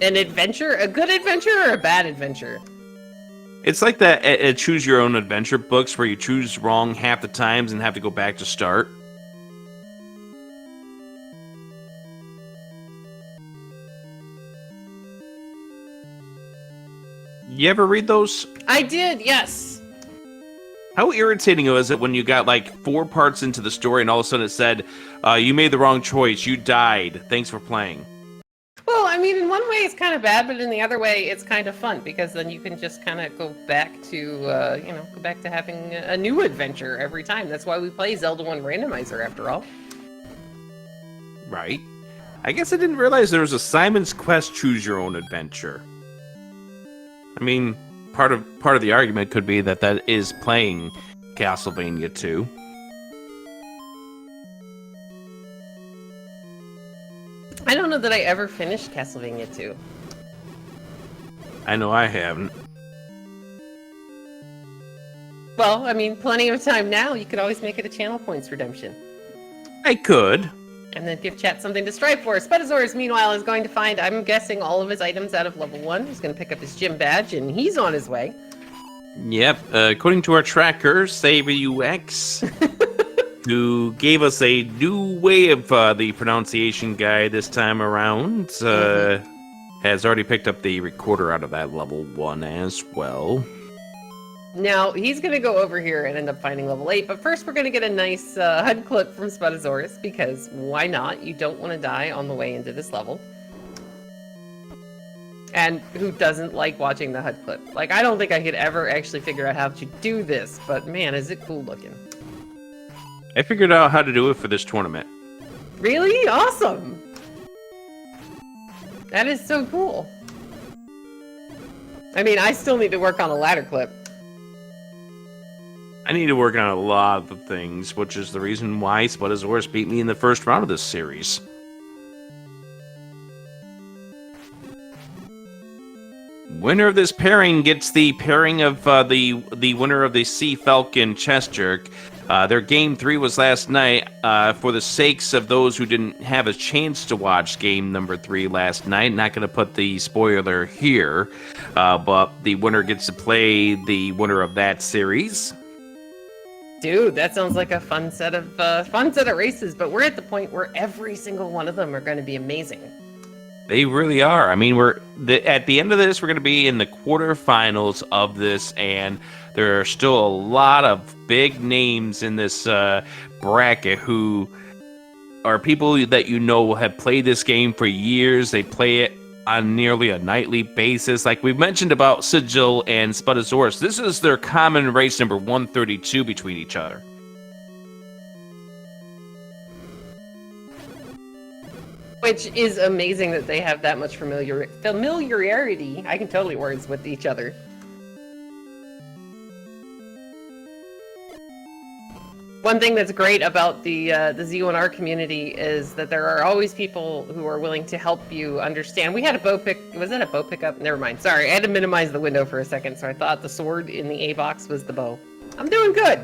An adventure? A good adventure or a bad adventure? It's like that choose your own adventure books where you choose wrong half the times and have to go back to start. You ever read those? I did, yes. How irritating was it when you got like 4 parts into the story and all of a sudden it said, you made the wrong choice, you died, thanks for playing. Well, I mean, in one way it's kind of bad, but in the other way it's kind of fun because then you can just kind of go back to, you know, go back to having a new adventure every time. That's why we play Zelda 1 Randomizer after all. Right. I guess I didn't realize there was a Simon's Quest choose your own adventure. I mean, part of the argument could be that is playing Castlevania 2. I don't know that I ever finished Castlevania 2. I know I haven't. Well, I mean, plenty of time now. You could always make it a channel points redemption. I could. And then give chat something to strive for. Spudozaurus, meanwhile, is going to find, I'm guessing, all of his items out of level 1. He's going to pick up his gym badge, and he's on his way. Yep. According to our tracker, SaveUX, who gave us a new way of the pronunciation guide this time around, has already picked up the recorder out of that level 1 as well. Now, he's going to go over here and end up finding level 8, but first we're going to get a nice HUD clip from Spudozaurus, because why not? You don't want to die on the way into this level. And who doesn't like watching the HUD clip? Like, I don't think I could ever actually figure out how to do this, but man, is it cool looking. I figured out how to do it for this tournament. Really? Awesome! That is so cool. I mean, I still need to work on a ladder clip. I need to work on a lot of the things, which is the reason why Spudozaurus beat me in the first round of this series. Winner of this pairing gets the pairing of the winner of the Sea Falcon Chest Jerk. Their game 3 was last night. For the sakes of those who didn't have a chance to watch game number 3 last night, not going to put the spoiler here, but the winner gets to play the winner of that series. Dude, that sounds like a fun set of races, but we're at the point where every single one of them are going to be amazing. They really are. I mean, at the end of this, we're going to be in the quarterfinals of this, and there are still a lot of big names in this bracket who are people that you know have played this game for years. They play it on nearly a nightly basis. Like we've mentioned about Sigil and Spudozaurus, this is their common race number 132 between each other. Which is amazing that they have that much familiarity. I can totally words with each other. One thing that's great about the Z1R community is that there are always people who are willing to help you understand. We had a bow pick. Was that a bow pickup? Never mind. Sorry, I had to minimize the window for a second, so I thought the sword in the A box was the bow. I'm doing good.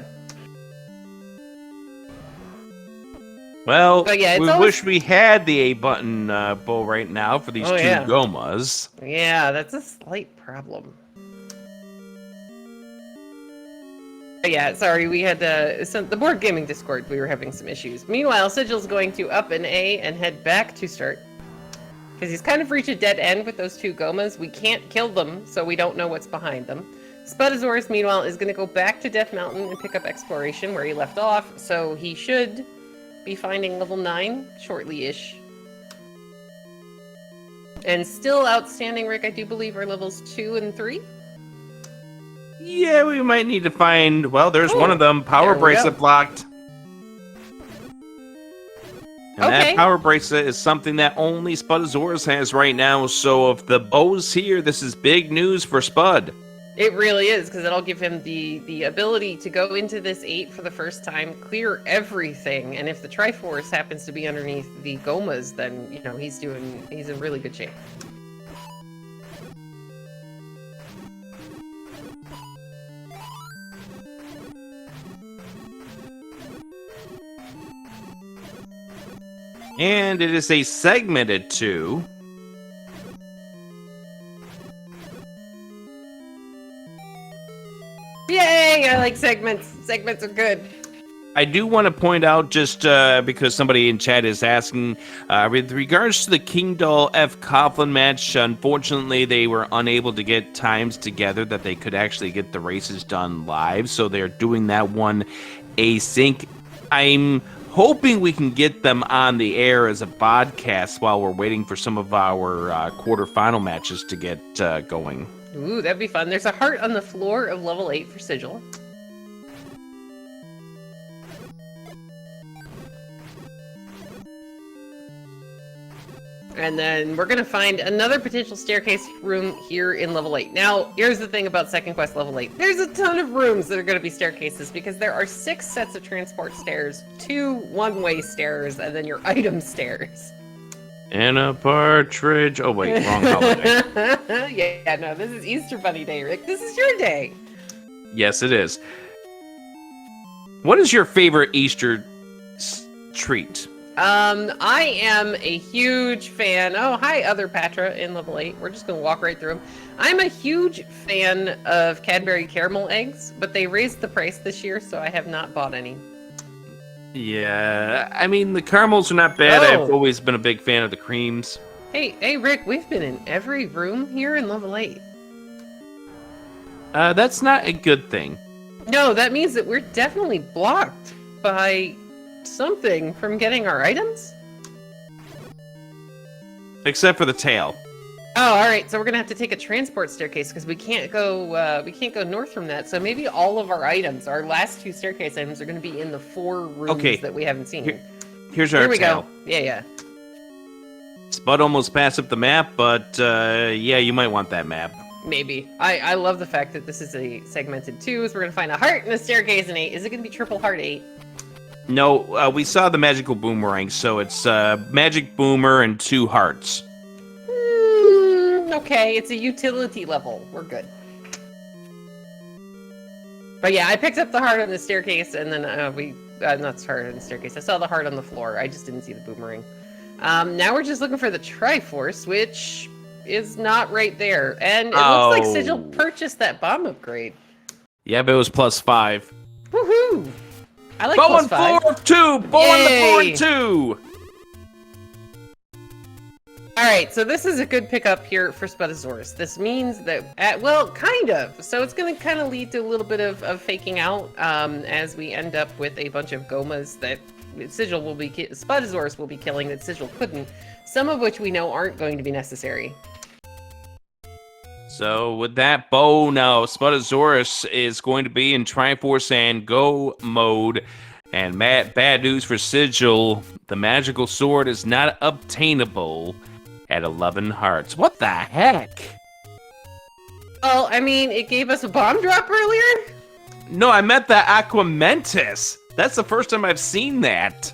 Well, but yeah, we wish we had the A button bow right now for these two Gomas. Yeah, that's a slight problem. Yeah, sorry, we had the board gaming Discord, we were having some issues. Meanwhile, Sigil's going to up an A and head back to start. Because he's kind of reached a dead end with those two Gomas. We can't kill them, so we don't know what's behind them. Spudozaurus, meanwhile, is going to go back to Death Mountain and pick up Exploration where he left off, so he should be finding level 9 shortly-ish. And still outstanding, Rick, I do believe, are levels 2 and 3. Yeah, we might need to find... Well, there's one of them. Power bracelet blocked. And that power bracelet is something that only Spudozaurus has right now. So if the bow's here, this is big news for Spud. It really is, because it'll give him the ability to go into this 8 for the first time, clear everything, and if the Triforce happens to be underneath the Gomas, then, you know, he's in really good shape. And it is a segmented 2. Yay! I like segments. Segments are good. I do want to point out, just because somebody in chat is asking, with regards to the King Doll F. Coughlin match, unfortunately they were unable to get times together that they could actually get the races done live, so they're doing that one async. I'm hoping we can get them on the air as a podcast while we're waiting for some of our quarterfinal matches to get going. Ooh, that'd be fun. There's a heart on the floor of level 8 for Sigil. And then we're going to find another potential staircase room here in level 8. Now, here's the thing about Second Quest level 8. There's a ton of rooms that are going to be staircases because there are 6 sets of transport stairs, 2 one-way stairs, and then your item stairs. And a partridge. Oh, wait, wrong holiday. Yeah, no, this is Easter Bunny Day, Rick. This is your day. Yes, it is. What is your favorite Easter treat? I am a huge fan. Oh, hi, other Patra in level 8. We're just going to walk right through them. I'm a huge fan of Cadbury caramel eggs, but they raised the price this year, so I have not bought any. Yeah, I mean, the caramels are not bad. Oh. I've always been a big fan of the creams. Hey, Rick, we've been in every room here in level 8. That's not a good thing. No, that means that we're definitely blocked by something from getting our items. Except for the tail. Oh, all right. So we're gonna have to take a transport staircase because we can't go north from that. So maybe all of our items, our last 2 staircase items, are gonna be in the 4 rooms that we haven't seen. Here's our Here we tail. go. Yeah. Spud almost passed up the map, but yeah, you might want that map. Maybe. I love the fact that this is a segmented 2, so we're gonna find a heart and a staircase in 8. Is it gonna be triple heart 8? No, we saw the magical boomerang, so it's magic boomer and 2 hearts. Okay, it's a utility level. We're good. But yeah, I picked up the heart on the staircase, and then not the heart on the staircase. I saw the heart on the floor. I just didn't see the boomerang. Now we're just looking for the Triforce, which is not right there. And it looks like Sigil purchased that bomb upgrade. Yeah, but it was +5. Woohoo! I like Bow plus on 5. 4 of 2! Bow on the 4 Yay! and 2! Alright, so this is a good pickup here for Spudozaurus. This means that, well, kind of. So it's going to kind of lead to a little bit of faking out as we end up with a bunch of Gomas that Spudozaurus will be killing that Sigil couldn't. Some of which we know aren't going to be necessary. So with that bow now, Spudozaurus is going to be in Triforce and Go mode. And bad news for Sigil, the magical sword is not obtainable at 11 hearts. What the heck? Well, I mean, it gave us a bomb drop earlier? No, I meant the Aquamentus. That's the first time I've seen that.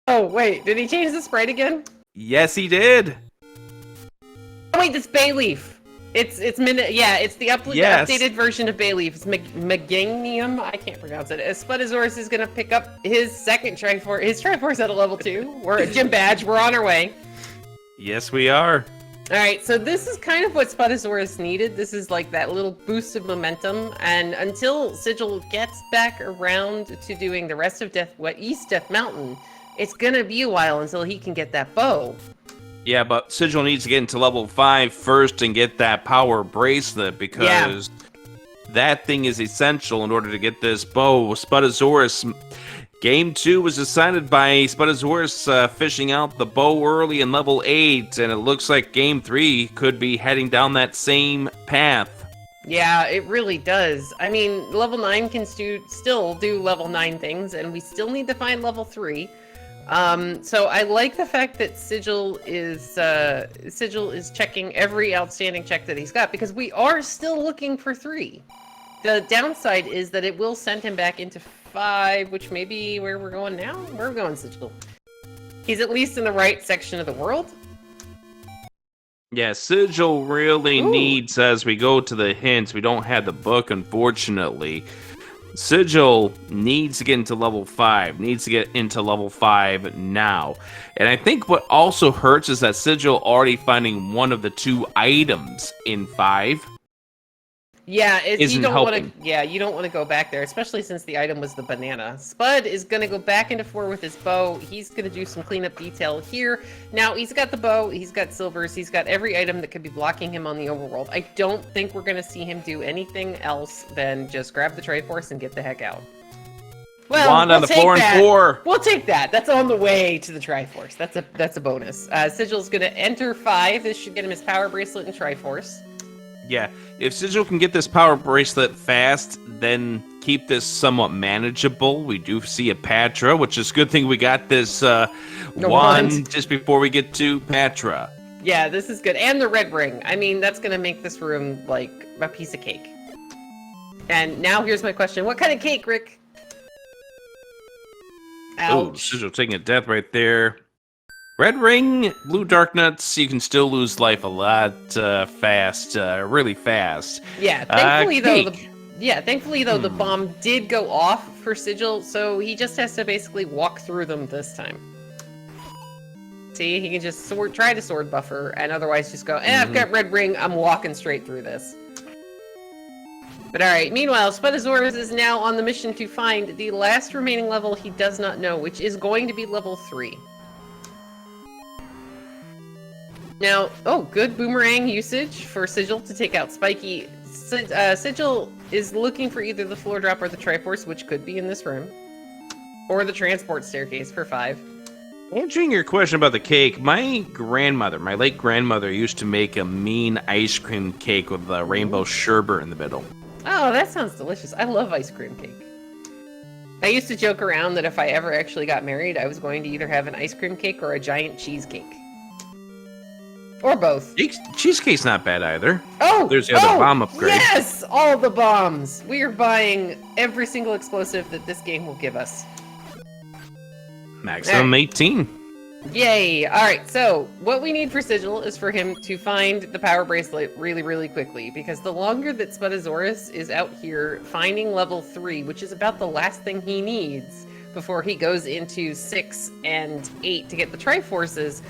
Oh, wait, did he change the sprite again? Yes, he did. Oh, wait, it's Bayleaf. It's the updated version of Bayleaf. It's Meganium. I can't pronounce it. Spudozaurus is gonna pick up his second Triforce. His Triforce at a level 2. We're at Gym Badge. We're on our way. Yes, we are. All right, so this is kind of what Spudozaurus needed. This is like that little boost of momentum, and until Sigil gets back around to doing the rest of East Death Mountain, it's gonna be a while until he can get that bow. Yeah, but Sigil needs to get into level 5 first and get that power bracelet because that thing is essential in order to get this bow. Spudozaurus, Game 2 was decided by Spudozaurus fishing out the bow early in level 8, and it looks like Game 3 could be heading down that same path. Yeah, it really does. I mean, level 9 can still do level 9 things, and we still need to find level 3. So I like the fact that Sigil is checking every outstanding check that he's got, because we are still looking for 3. The downside is that it will send him back into 5, which may be where we're going now. Where are we going, Sigil? He's at least in the right section of the world. Yeah, Sigil really needs, as we go to the hints, we don't have the book, unfortunately. Sigil needs to get into level 5, needs to get into level 5 now. And I think what also hurts is that Sigil already finding one of the 2 items in 5. Yeah, you don't want to. Yeah, you don't want to go back there, especially since the item was the banana. Spud is gonna go back into 4 with his bow. He's gonna do some cleanup detail here. Now he's got the bow, he's got silvers, he's got every item that could be blocking him on the overworld. I don't think we're gonna see him do anything else than just grab the Triforce and get the heck out. Well, Wand on the 4 and 4. We'll take that. That's on the way to the Triforce. That's a bonus. Sigil's gonna enter 5. This should get him his power bracelet and Triforce. Yeah, if Sigil can get this power bracelet fast, then keep this somewhat manageable. We do see a Patra, which is a good thing we got this One just before we get to Patra. Yeah, this is good. And the red ring. I mean, that's going to make this room like a piece of cake. And now here's my question. What kind of cake, Rick? Oh, Sigil taking a death right there. Red ring, blue dark nuts, you can still lose life a lot fast, really fast. Yeah, thankfully though, the bomb did go off for Sigil, so he just has to basically walk through them this time. See, he can just try to sword buffer, and otherwise just go, I've got red ring, I'm walking straight through this. But alright, meanwhile, Spudozaurus is now on the mission to find the last remaining level he does not know, which is going to be level 3. Now, good boomerang usage for Sigil to take out Spiky. Sigil is looking for either the floor drop or the Triforce, which could be in this room, or the transport staircase for 5. Answering your question about the cake, my late grandmother, used to make a mean ice cream cake with a rainbow sherbet in the middle. Oh, that sounds delicious. I love ice cream cake. I used to joke around that if I ever actually got married, I was going to either have an ice cream cake or a giant cheesecake. Or both. Cheesecake's not bad either. Oh! There's the other bomb upgrade. Yes! All the bombs! We are buying every single explosive that this game will give us. Maximum 18. Yay! Alright, so what we need for Sigil is for him to find the power bracelet really, really quickly, because the longer that Spudozaurus is out here finding level 3, which is about the last thing he needs before he goes into 6 and 8 to get the Triforces,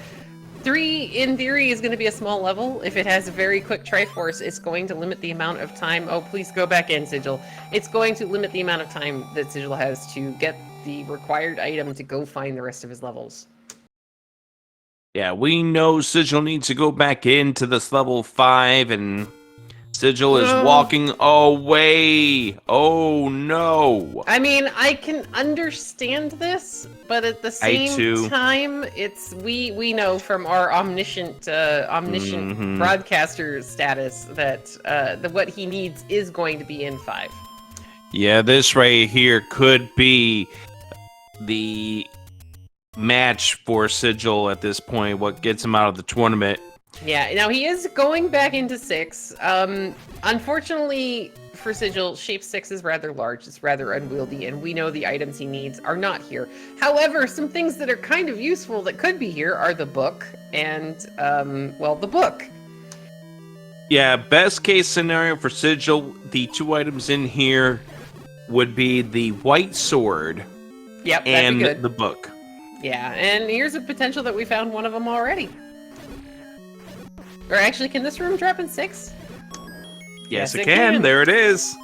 3, in theory, is going to be a small level. If it has a very quick Triforce, it's going to limit the amount of time... Oh, please go back in, Sigil. It's going to limit the amount of time that Sigil has to get the required item to go find the rest of his levels. Yeah, we know Sigil needs to go back into this level 5, and Sigil is walking away. Oh, no. I mean, I can understand this, but at the same time, it's we know from our omniscient broadcaster status that what he needs is going to be in 5. Yeah, this right here could be the match for Sigil at this point, what gets him out of the tournament. Yeah, now he is going back into 6. Unfortunately for Sigil, Shape 6 is rather large, it's rather unwieldy, and we know the items he needs are not here. However, some things that are kind of useful that could be here are the book and, the book. Yeah, best case scenario for Sigil, the 2 items in here would be the white sword and the book. Yeah, and here's a potential that we found one of them already. Or actually, can this room drop in 6? Yes, it can. There it is.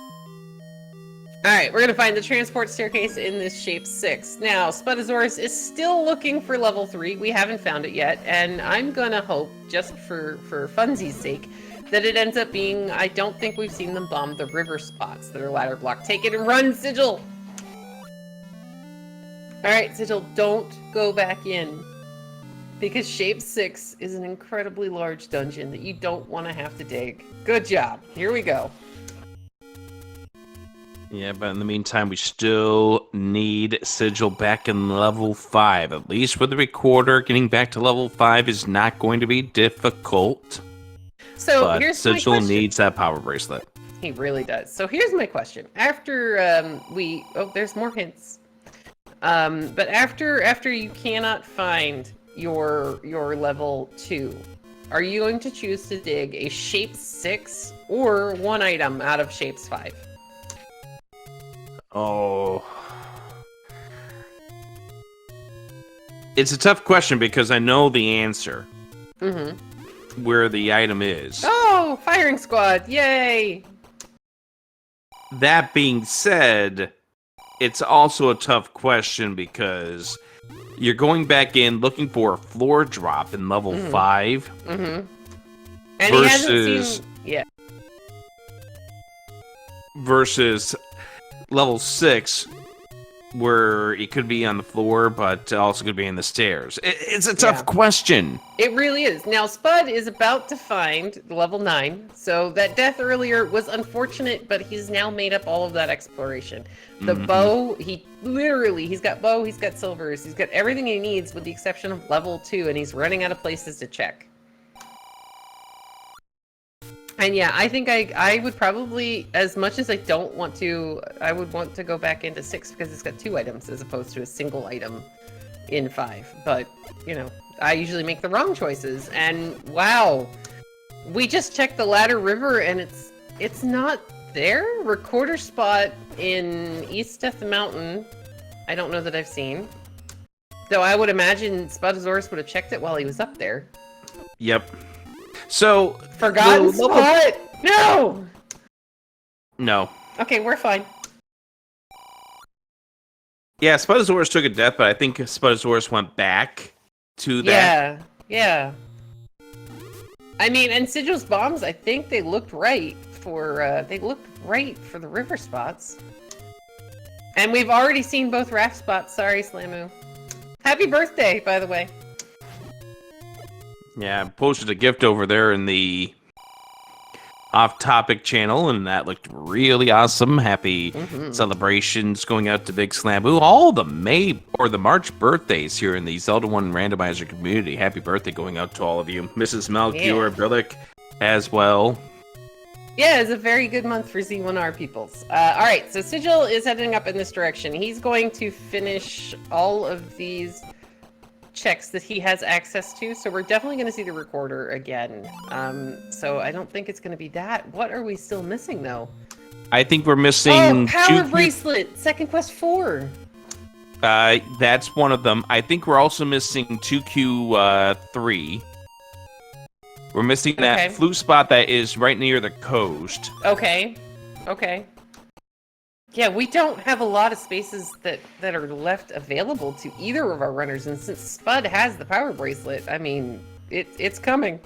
Alright, we're going to find the transport staircase in this shape 6. Now, Spudozaurus is still looking for level 3. We haven't found it yet, and I'm going to hope, just for funsies' sake, that it ends up being... I don't think we've seen them bomb the river spots that are ladder blocked. Take it and run, Sigil! Alright, Sigil, don't go back in. Because Shape 6 is an incredibly large dungeon that you don't want to have to dig. Good job. Here we go. Yeah, but in the meantime, we still need Sigil back in level 5. At least with the recorder, getting back to level 5 is not going to be difficult. So but here's my Sigil question. needs that power bracelet. He really does. So here's my question. After there's more hints. But after you cannot find your level 2, are you going to choose to dig a Shape 6 or one item out of Shapes 5? Oh. It's a tough question because I know the answer. Where the item is. Oh, firing squad. Yay. That being said, it's also a tough question because you're going back in looking for a floor drop in level 5. And versus, he hasn't seen... Yeah. Versus level 6, where it could be on the floor, but also could be in the stairs. It's a tough question. It really is. Now, Spud is about to find level 9, so that death earlier was unfortunate, but he's now made up all of that exploration. The bow, he's got bow, he's got silvers, he's got everything he needs with the exception of level 2, and he's running out of places to check. And yeah, I think I would probably, as much as I don't want to, I would want to go back into 6 because it's got 2 items as opposed to a single item in 5. But, you know, I usually make the wrong choices. And wow, we just checked the Ladder River and it's not there. Recorder spot in East Death Mountain, I don't know that I've seen. Though I would imagine Spudozaurus would have checked it while he was up there. Yep. So forgotten spot. No. No. Okay, we're fine. Yeah, Spudozaurus took a death, but I think Spudozaurus went back to that. Yeah. I mean, and Sigil's bombs, I think they looked right for the river spots. And we've already seen both raft spots. Sorry, Slamu. Happy birthday, by the way. Yeah, I posted a gift over there in the off-topic channel, and that looked really awesome. Happy celebrations going out to Big Slamu. All the March birthdays here in the Zelda 1 Randomizer community. Happy birthday going out to all of you. Mrs. Melchior Billick as well. Yeah, it's a very good month for Z1R peoples. Alright, so Sigil is heading up in this direction. He's going to finish all of these checks that he has access to, so we're definitely going to see the recorder again. So I don't think it's going to be that. What are we still missing, though? I think we're missing... Power Bracelet! Second Quest 4! That's one of them. I think we're also missing 2Q3. We're missing that flute spot that is right near the coast. Okay. Yeah, we don't have a lot of spaces that are left available to either of our runners, and since Spud has the power bracelet, I mean, it's coming.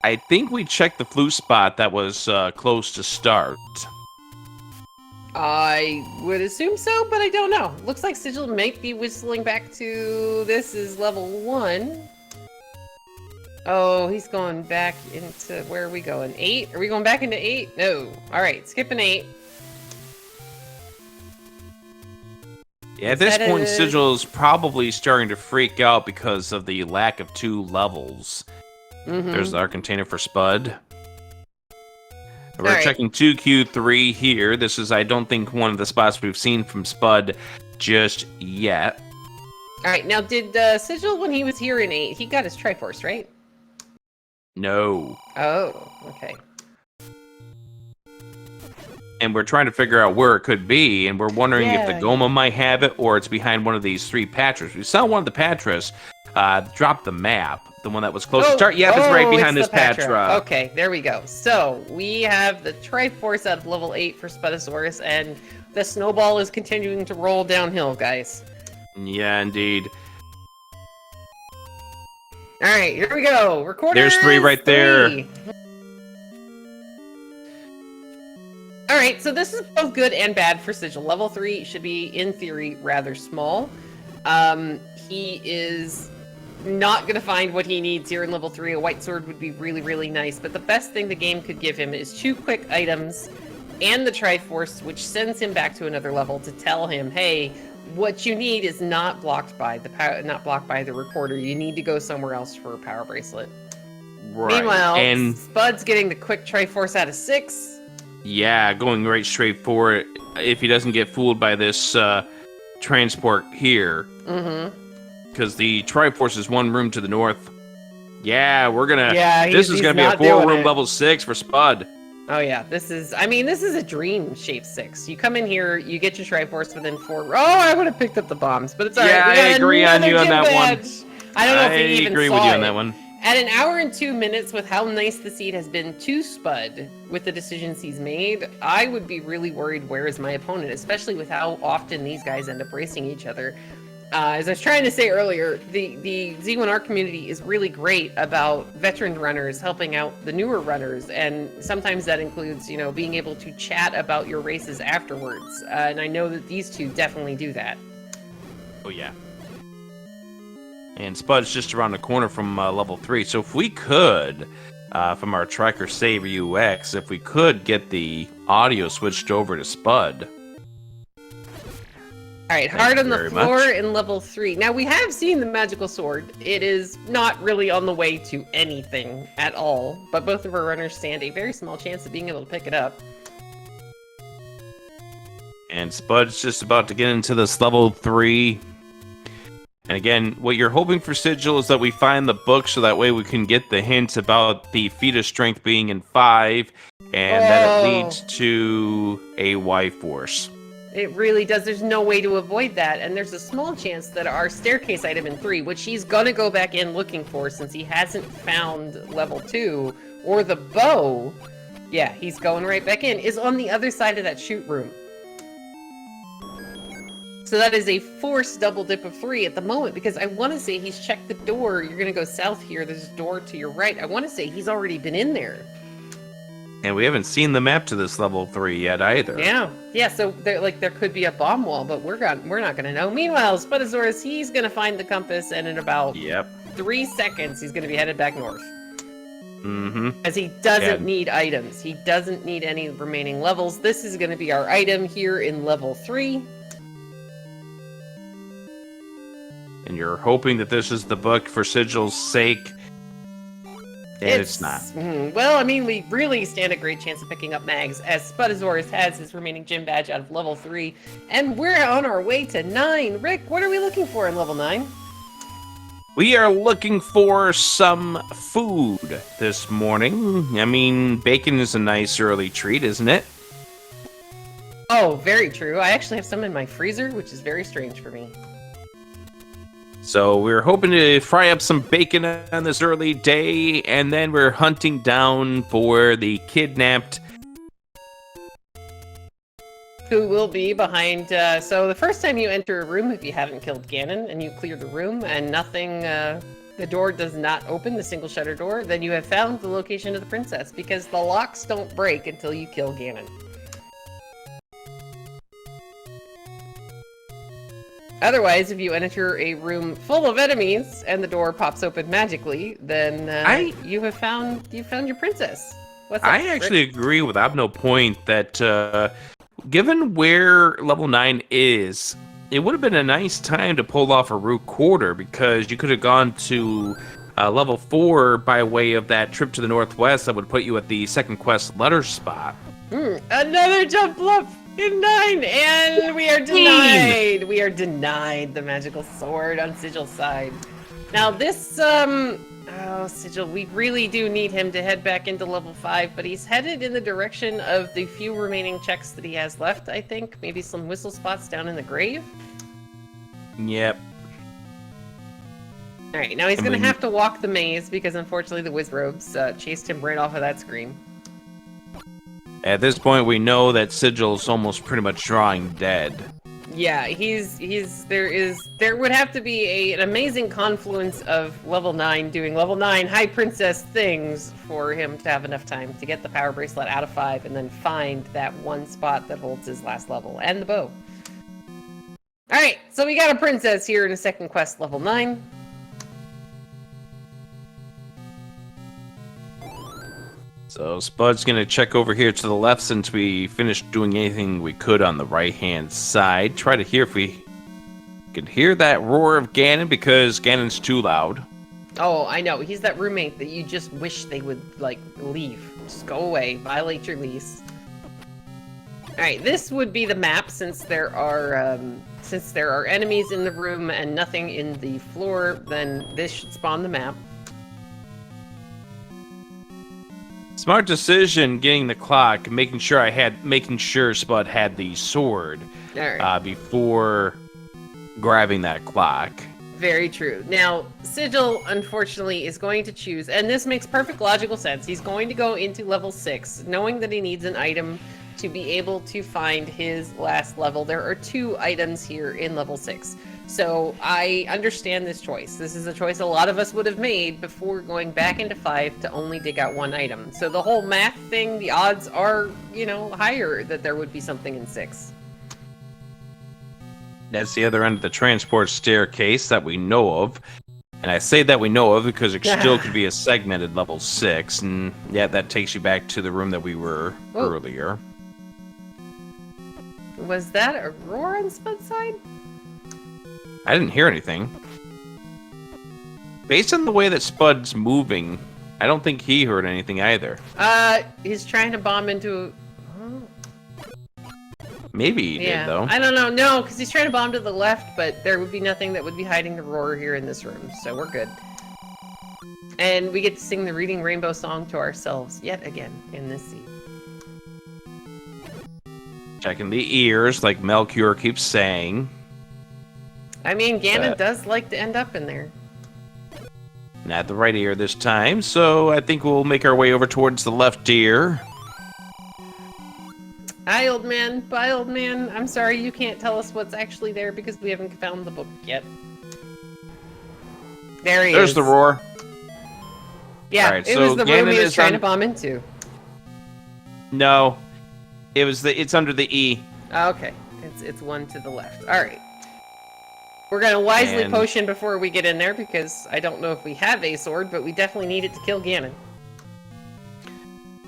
I think we checked the flute spot that was close to start. I would assume so, but I don't know. Looks like Sigil might be whistling back to this is level 1. Oh, he's going back into, where are we going? 8? Are we going back into 8? No. Alright, skipping 8. Yeah, at this point, Sigil is probably starting to freak out because of the lack of 2 levels. There's our container for Spud. We're checking 2Q3 here. This is, I don't think, one of the spots we've seen from Spud just yet. Alright, now did Sigil, when he was here in 8, he got his Triforce, right? No. Oh, okay. And we're trying to figure out where it could be, and we're wondering if the Goma might have it, or it's behind one of these 3 Patras. We saw one of the Patras drop the map, the one that was close to start. Yeah, it's right behind this Patra. Okay, there we go. So, we have the Triforce out of level 8 for Spudozaurus, and the snowball is continuing to roll downhill, guys. Yeah, indeed. Alright, here we go. Recorder. There's 3 right there. Alright, so this is both good and bad for Sigil. Level 3 should be, in theory, rather small. He is not going to find what he needs here in level 3. A white sword would be really, really nice, but the best thing the game could give him is 2 quick items and the Triforce, which sends him back to another level to tell him, hey, what you need is not blocked by the recorder. You need to go somewhere else for a power bracelet. Right. Meanwhile, Spud's getting the quick Triforce out of 6. Yeah, going right straight for it if he doesn't get fooled by this transport here. Because the Triforce is 1 room to the north. Yeah, we're gonna... this is gonna be a 4-room level 6 for Spud. Oh yeah, this is a dream shape 6. You come in here, you get your Triforce within 4... Oh, I would have picked up the bombs, but it's alright. Yeah, I agree on you on that one. I don't know if he even agree with you on that one. At 1 hour and 2 minutes, with how nice the seed has been to Spud with the decisions he's made, I would be really worried where is my opponent, especially with how often these guys end up racing each other. As I was trying to say earlier, the Z1R community is really great about veteran runners helping out the newer runners, and sometimes that includes, you know, being able to chat about your races afterwards. And I know that these two definitely do that. Oh, yeah. And Spud's just around the corner from level 3. So if we could, from our tracker save UX, if we could get the audio switched over to Spud. All right, hard on the floor in level 3. Now, we have seen the magical sword. It is not really on the way to anything at all, but both of our runners stand a very small chance of being able to pick it up. And Spud's just about to get into this level 3. And again, what you're hoping for, Sigil, is that we find the book so that way we can get the hints about the feat of strength being in 5, and that it leads to a Y-force. It really does. There's no way to avoid that. And there's a small chance that our staircase item in 3, which he's going to go back in looking for since he hasn't found level 2, or the bow, yeah, he's going right back in, is on the other side of that shoot room. So that is a forced double dip of 3 at the moment, because I want to say he's checked the door. You're going to go south here. There's a door to your right. I want to say he's already been in there. And we haven't seen the map to this level 3 yet either. Yeah. So there could be a bomb wall, but we're not gonna know. Meanwhile, Spudozaurus, he's gonna find the compass, and in about 3 seconds, he's gonna be headed back north. Mm-hmm. As he doesn't need items. He doesn't need any remaining levels. This is gonna be our item here in level 3. And you're hoping that this is the book for Sigil's sake. And it's not. Well, I mean, we really stand a great chance of picking up mags, as Spudozaurus has his remaining gym badge out of level 3. And we're on our way to 9. Rick, what are we looking for in level 9? We are looking for some food this morning. I mean, bacon is a nice early treat, isn't it? Oh, very true. I actually have some in my freezer, which is very strange for me. So we're hoping to fry up some bacon on this early day, and then we're hunting down for the kidnapped. Who will be behind, so the first time you enter a room, if you haven't killed Ganon, and you clear the room, and nothing, the door does not open, the single shutter door, then you have found the location of the princess, because the locks don't break until you kill Ganon. Otherwise, if you enter a room full of enemies and the door pops open magically, then you have found your princess. What's up, I actually agree with Abno Point that given where level 9 is, it would have been a nice time to pull off a root quarter, because you could have gone to level 4 by way of that trip to the northwest that would put you at the second quest letter spot. Another jump bluff! In 9, and we are denied. We are denied the magical sword on Sigil's side. Now this, Sigil, we really do need him to head back into level 5, but he's headed in the direction of the few remaining checks that he has left, I think. Maybe some whistle spots down in the grave? Yep. Alright, now he's gonna have to walk the maze, because unfortunately the Wizrobes chased him right off of that screen. At this point, we know that Sigil's almost pretty much drawing dead. Yeah, there would have to be an amazing confluence of level 9 doing level 9 high princess things for him to have enough time to get the power bracelet out of 5 and then find that one spot that holds his last level and the bow. Alright, so we got a princess here in a second quest, level 9. So Spud's going to check over here to the left since we finished doing anything we could on the right-hand side. Try to hear if we can hear that roar of Ganon, because Ganon's too loud. Oh, I know. He's that roommate that you just wish they would, like, leave. Just go away. Violate your lease. Alright, this would be the map since there are enemies in the room and nothing in the floor, then this should spawn the map. Smart decision getting the clock, making sure Spud had the sword before grabbing that clock. Very true. Now, Sigil, unfortunately, is going to choose, and this makes perfect logical sense. He's going to go into level 6, knowing that he needs an item to be able to find his last level. There are 2 items here in level 6. So I understand this choice. This is a choice a lot of us would have made before going back into 5 to only dig out 1 item. So the whole math thing, the odds are, higher that there would be something in 6. That's the other end of the transport staircase that we know of. And I say that we know of because it still could be a segmented level 6. And yeah, that takes you back to the room that we were earlier. Was that a roar on Spud's side? I didn't hear anything. Based on the way that Spud's moving, I don't think he heard anything either. He's trying to bomb into... Maybe he did, though. I don't know. No, because he's trying to bomb to the left, but there would be nothing that would be hiding the roar here in this room, so we're good. And we get to sing the Reading Rainbow song to ourselves yet again in this scene. Checking the ears, like Melchior keeps saying. I mean, Ganon does like to end up in there. Not the right ear this time, so I think we'll make our way over towards the left ear. Hi, old man. Bye, old man. I'm sorry you can't tell us what's actually there because we haven't found the book yet. There he is. There's the roar. Yeah, right, it so was the room he was trying to bomb into. No, it's under the E. Okay, it's one to the left. All right. We're gonna wisely potion before we get in there because I don't know if we have a sword, but we definitely need it to kill Ganon.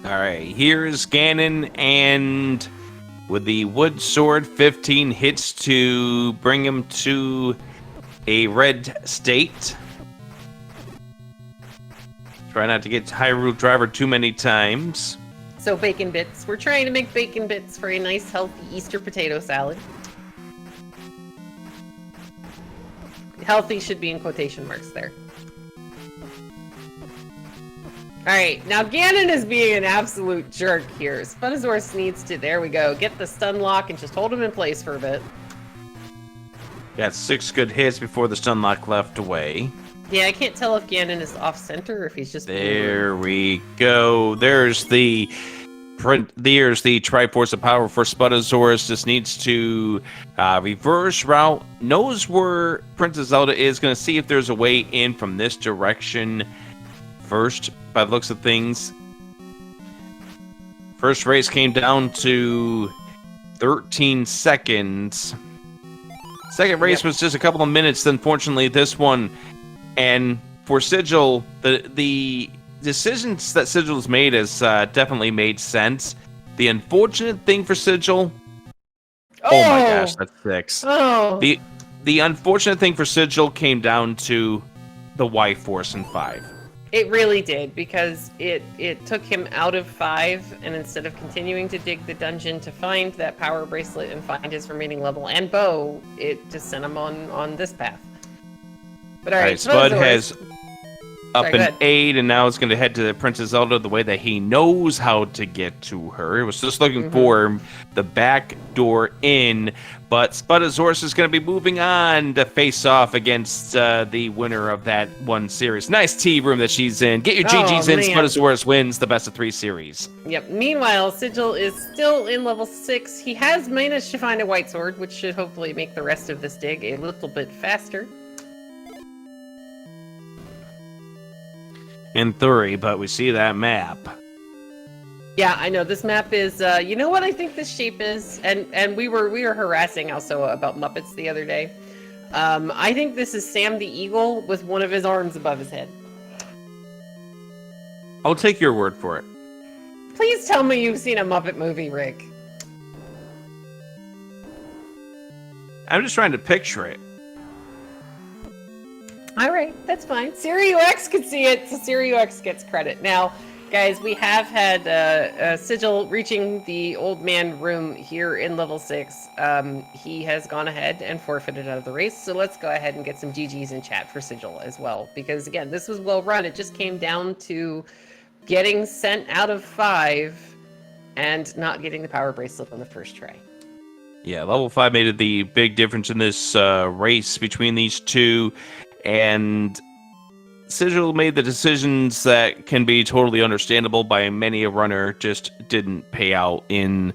Alright, here's Ganon, and with the wood sword, 15 hits to bring him to a red state. Try not to get Hyrule Driver too many times. So bacon bits. We're trying to make bacon bits for a nice, healthy Easter potato salad. Healthy should be in quotation marks there. Alright, now Ganon is being an absolute jerk here. Spudozaurus needs to, there we go, get the stun lock and just hold him in place for a bit. Got 6 good hits before the stun lock left away. Yeah, I can't tell if Ganon is off-center or if he's just... There we go. There's the Triforce of Power for Spudozaurus. Just needs to reverse route. Knows where Princess Zelda is. Going to see if there's a way in from this direction first, by the looks of things. First race came down to 13 seconds. Second race was just a couple of minutes. Unfortunately, this one... And for Sigil, the decisions that Sigil has made has definitely made sense. The unfortunate thing for Sigil... Oh my gosh, that's 6. Oh. The unfortunate thing for Sigil came down to the Y-Force in 5. It really did, because it took him out of 5, and instead of continuing to dig the dungeon to find that power bracelet and find his remaining level and bow, it just sent him on this path. But alright, Spud has up an 8, and now it's going to head to Princess Zelda the way that he knows how to get to her. He was just looking for the back door in, but Spudozaurus is going to be moving on to face off against the winner of that one series. Nice tea room that she's in. Get your GGs in. Spudozaurus wins the best of 3 series. Yep. Meanwhile, Sigil is still in level 6. He has managed to find a white sword, which should hopefully make the rest of this dig a little bit faster. In theory, but we see that map. Yeah, I know this map is. You know what I think this shape is, and we were harassing also about Muppets the other day. I think this is Sam the Eagle with one of his arms above his head. I'll take your word for it. Please tell me you've seen a Muppet movie, Rick. I'm just trying to picture it. All right, that's fine. SiriUX could see it, so SiriUX gets credit. Now, guys, we have had Sigil reaching the old man room here in level 6. He has gone ahead and forfeited out of the race, so let's go ahead and get some GGs in chat for Sigil as well. Because, again, this was well run. It just came down to getting sent out of 5 and not getting the power bracelet on the first try. Yeah, level 5 made the big difference in this race between these two. And Sigil made the decisions that can be totally understandable by many a runner, just didn't pay out in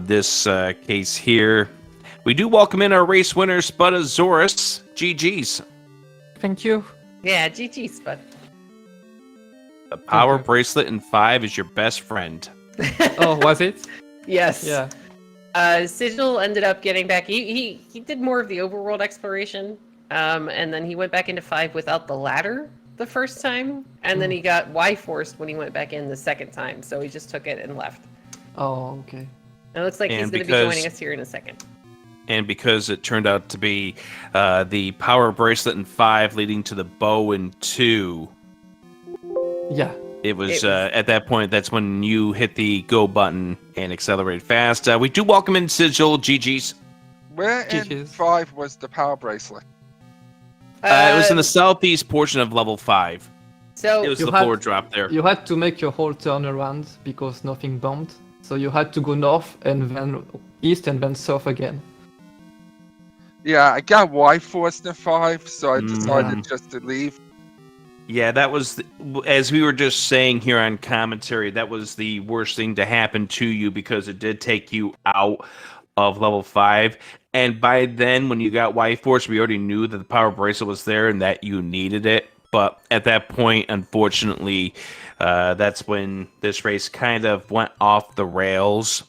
this case here. We do welcome in our race winner, Spudozaurus. GG's. Thank you. Yeah, GG, Spud. The power Okay. bracelet in 5 is your best friend. Oh, was it? Yes. Yeah. Sigil ended up getting back. He did more of the overworld exploration, and then he went back into 5 without the ladder the first time, and then he got Y-forced when he went back in the second time. So he just took it and left. Oh, okay. It looks like he's And going to be because- joining us here in a second. And because it turned out to be the power bracelet in 5 leading to the bow in 2, Yeah. it was at that point, that's when you hit the go button and accelerate fast. We do welcome in Sigil. GG's. Where in GG's. 5 was the power bracelet? It was in the southeast portion of level 5. So It was You the had- floor drop there. You had to make your whole turn around because nothing bumped. So you had to go north and then east and then south again. Yeah, I got Y-forced in 5, so I decided just to leave. Yeah, that was, as we were just saying here on commentary, that was the worst thing to happen to you because it did take you out of level 5. And by then, when you got Y-Force, we already knew that the power bracelet was there and that you needed it. But at that point, unfortunately, that's when this race kind of went off the rails.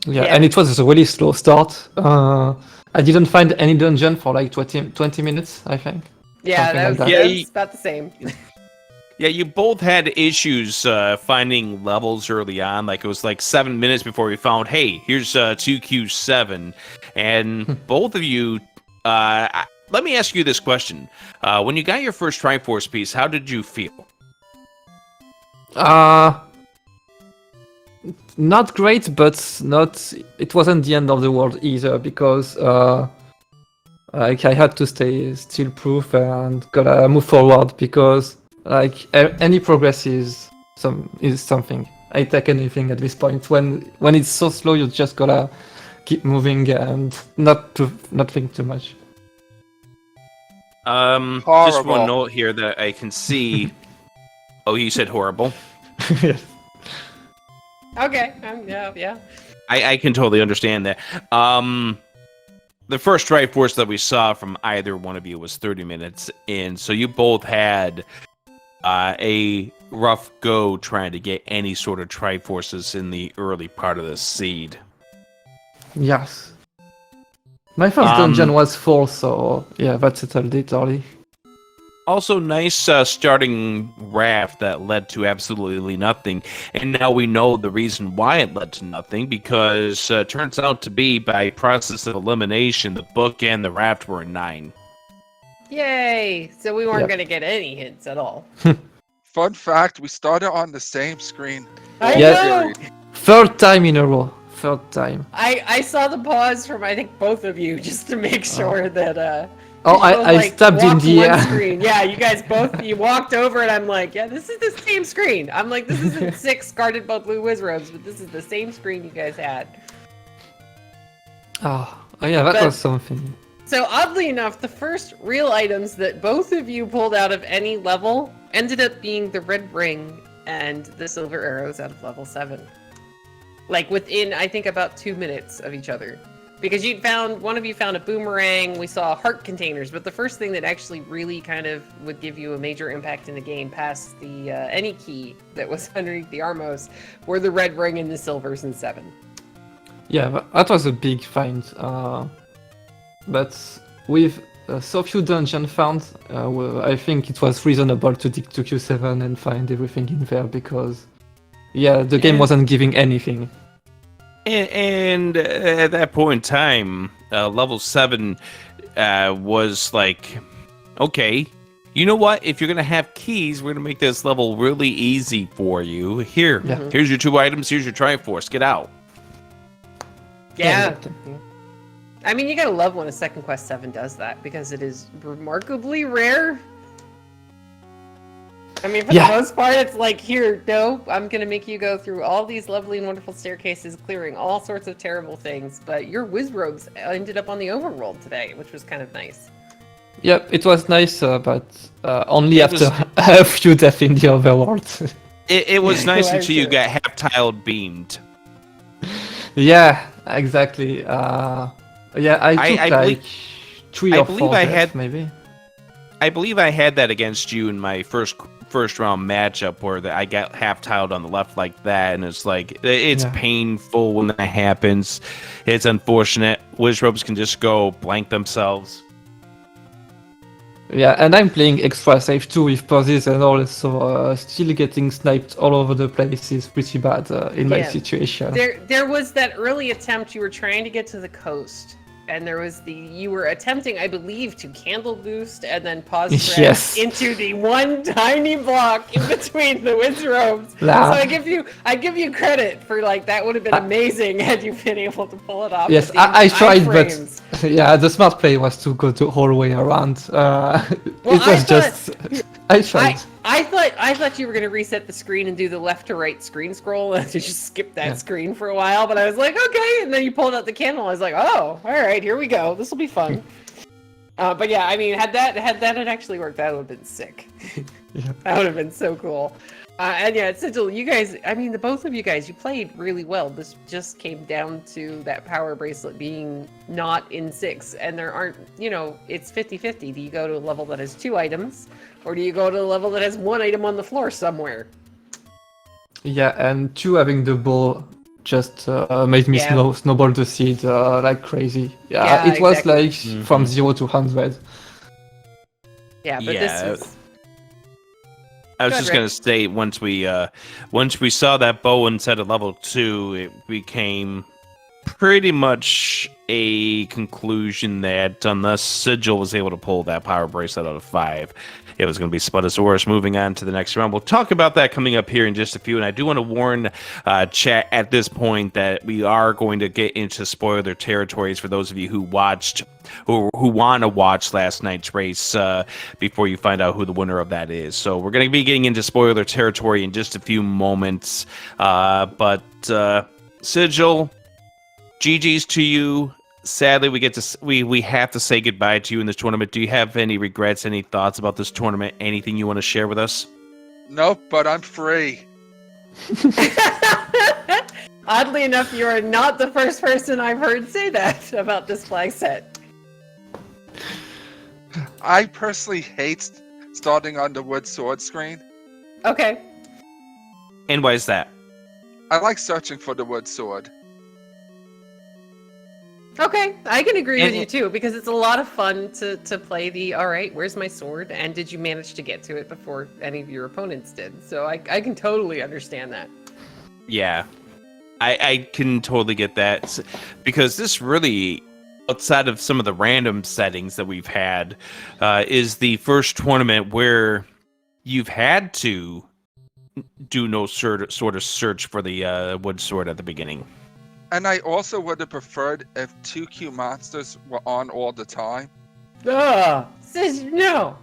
Yeah, Yeah. and it was a really slow start. I didn't find any dungeon for like 20 minutes, I think. yeah, something that was, like that. that's Yeah, about the same. Yeah, you both had issues finding levels early on. Like, it was like 7 minutes before we found, hey, here's 2Q7. And both of you, let me ask you this question. When you got your first Triforce piece, how did you feel? Not great, but not. It wasn't the end of the world either because like I had to stay still proof and gotta move forward because like any progress is something. I take anything at this point. When it's so slow, you just gotta keep moving and not think too much. Just Horrible. one note here that I can see. Oh, you said horrible. Yes. Okay, yeah. I can totally understand that. The first Triforce that we saw from either one of you was 30 minutes in, so you both had a rough go trying to get any sort of Triforces in the early part of the seed. Yes. My first dungeon was 4, so yeah, that settled it early. Also, nice starting raft that led to absolutely nothing. And now we know the reason why it led to nothing, because it turns out to be by process of elimination, the book and the raft were a 9. Yay! So we weren't Yep. going to get any hints at all. Fun fact, we started on the same screen. I Yeah. know! Third time in a row. Third time. I saw the pause from, I think, both of you just to make sure that... Oh, you both, I like, stabbed in walked the one air. screen. Yeah, you guys both, you walked over and I'm like, yeah, this is the same screen. I'm like, this isn't 6 guarded by blue wizards, but this is the same screen you guys had. Oh yeah, that But- was something. So oddly enough, the first real items that both of you pulled out of any level ended up being the red ring and the silver arrows out of level 7. Like within, I think, about 2 minutes of each other. Because one of you found a boomerang, we saw heart containers, but the first thing that actually really kind of would give you a major impact in the game past the any key that was underneath the Armos were the red ring and the silvers in 7. Yeah, that was a big find. But with so few dungeons found, well, I think it was reasonable to dig to Q7 and find everything in there because, yeah, the game wasn't giving anything. And at that point in time, level 7 was like, okay, you know what? If you're going to have keys, we're going to make this level really easy for you. Here, Yeah. here's your 2 items, here's your Triforce, get out. Yeah. exactly. I mean, you gotta love when a Second Quest 7 does that, because it is remarkably rare. I mean, for Yeah. the most part, it's like, here, no, I'm gonna make you go through all these lovely and wonderful staircases, clearing all sorts of terrible things, but your Wizrobes ended up on the overworld today, which was kind of nice. Yep, it was nice, but only It after was- a few deaths in the overworld. It was nice I'm until you sure. got half-tiled beamed. Yeah, Exactly. Yeah, I took I like believe- 3 I or believe 4 I deaths, had- maybe. I believe I had that against you in my first round matchup where I got half tiled on the left like that, and it's like it's Yeah. painful when that happens. It's unfortunate. Wizrobes can just go blank themselves. Yeah, and I'm playing extra safe too with pauses and all, so still getting sniped all over the place is pretty bad in my Yeah. situation. There was that early attempt. You were trying to get to the coast, and you were attempting, I believe, to candle boost and then pause thread Yes. into the one tiny block in between the wizrobes. Nah. So I give you credit for like that would have been amazing had you been able to pull it off. Yes, with the I tried, iframes. but yeah, the smart play was to go the whole way around. Well, It was just I tried. I thought you were gonna reset the screen and do the left to right screen scroll and to just skip that screen for a while, but I was like, okay, and then you pulled out the candle. I was like, oh, all right, here we go. This will be fun. But yeah, I mean, had that had actually worked, that would have been sick. Yeah. That would have been so cool. And yeah, Sigil, you guys, I mean, the both of you guys, you played really well. This just came down to that power bracelet being not in 6, and there aren't, it's 50-50. Do you go to a level that has 2 items, or do you go to a level that has 1 item on the floor somewhere? Yeah, and 2 having the ball just made me Yeah. snowball the seed like crazy. Yeah, Yeah, it was exactly. like from 0 to 100. Yeah, but Yeah. this is... I was Go just ahead, gonna say once we saw that bow instead of level 2, it became pretty much a conclusion that unless Sigil was able to pull that power bracelet out of 5, it was going to be Spudozaurus moving on to the next round. We'll talk about that coming up here in just a few, and I do want to warn chat at this point that we are going to get into spoiler territories for those of you who watched who want to watch last night's race before you find out who the winner of that is. So we're going to be getting into spoiler territory in just a few moments. But Sigil, GG's to you. Sadly, we have to say goodbye to you in this tournament. Do you have any regrets, any thoughts about this tournament? Anything you want to share with us? Nope, but I'm free. Oddly enough, you are not the first person I've heard say that about this flag set. I personally hate starting on the wood sword screen. Okay. And why is that? I like searching for the wood sword. Okay, I can agree with And- you too, because it's a lot of fun to play the, all right, where's my sword? And did you manage to get to it before any of your opponents did? So I can totally understand that. Yeah, I can totally get that, because this really, outside of some of the random settings that we've had, is the first tournament where you've had to do no sort of search for the wood sword at the beginning. And I also would have preferred if 2Q monsters were on all the time. Ugh! No!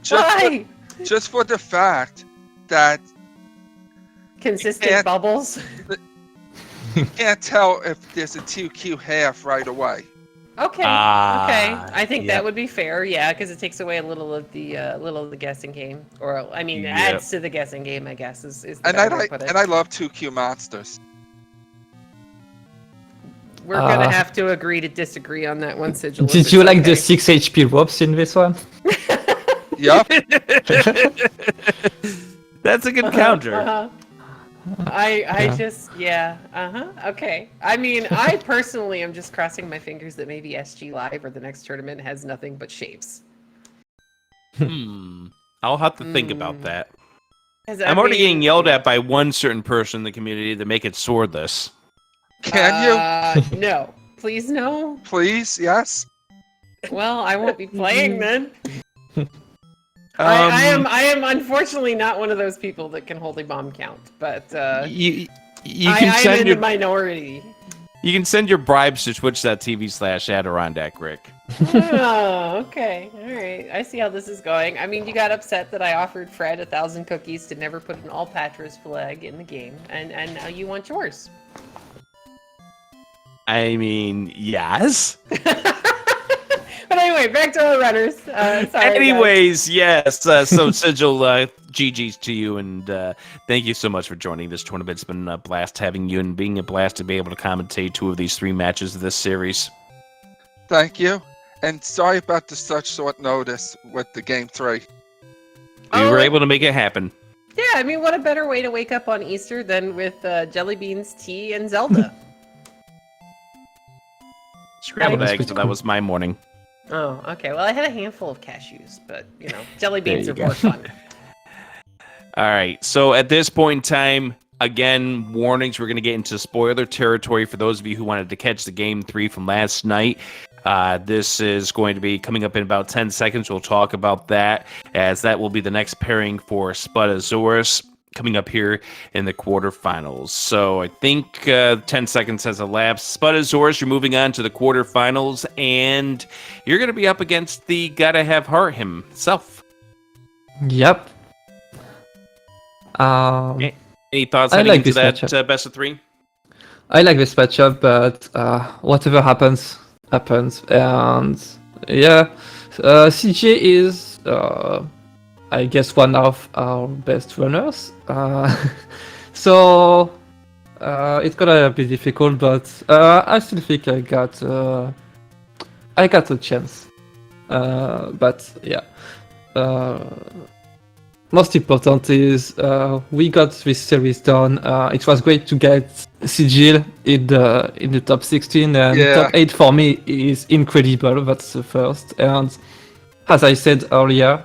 Why? Just for the fact that Consistent can't- bubbles? you can't tell if there's a 2Q half right away. Okay, Ah, okay. I think yep. that would be fair, yeah, because it takes away a little of the guessing game. Or, I mean, Yep. adds to the guessing game, I guess, is the And better way to put it. I love 2Q monsters. We're gonna have to agree to disagree on that one, Sigil. if Did it's you like the okay. 6 HP ropes in this one? Yep. That's a good counter. I just, okay. I mean, I personally am just crossing my fingers that maybe SG Live or the next tournament has nothing but shapes. I'll have to think about that. 'Cause, I'm I already mean, getting yelled at by one certain person in the community to make it swordless. Can you? No. Please no? Please? Yes? Well, I won't be playing then. I am unfortunately not one of those people that can hold a bomb count, but You I can am send in your the minority. you can send your bribes to twitch.tv/Adirondack Rick. Oh, okay. All right. I see how this is going. I mean, you got upset that I offered Fred 1,000 cookies to never put an Alpatra's flag in the game, and now you want yours. I mean, yes. But anyway, back to our runners. Sorry, Anyways, yes. So Sigil, GG's to you, and thank you so much for joining this tournament. It's been a blast having you, and being a blast to be able to commentate 2 of these 3 matches of this series. Thank you. And sorry about the such short notice with the game 3. We were able to make it happen. Yeah, I mean, what a better way to wake up on Easter than with jelly beans, tea, and Zelda. Scrambled That's eggs, so that was my morning. Oh, okay. Well, I had a handful of cashews, but, jelly beans are more fun. All right, so at this point in time, again, warnings, we're going to get into spoiler territory for those of you who wanted to catch the game 3 from last night. This is going to be coming up in about 10 seconds. We'll talk about that, as that will be the next pairing for Spudozaurus coming up here in the quarterfinals. So I think 10 seconds has elapsed. Spudozaurus, you're moving on to the quarterfinals, and you're going to be up against the Gotta Have Heart himself. Yep. Any thoughts I heading like into this that best of 3? I like this matchup, but whatever happens. And yeah, CJ is, I guess, one of our best runners. So it's gonna be difficult, but I still think I got a chance. But yeah. Most important is we got this series done. It was great to get Sigil in the top 16, and top 8 for me is incredible. That's the first. And as I said earlier,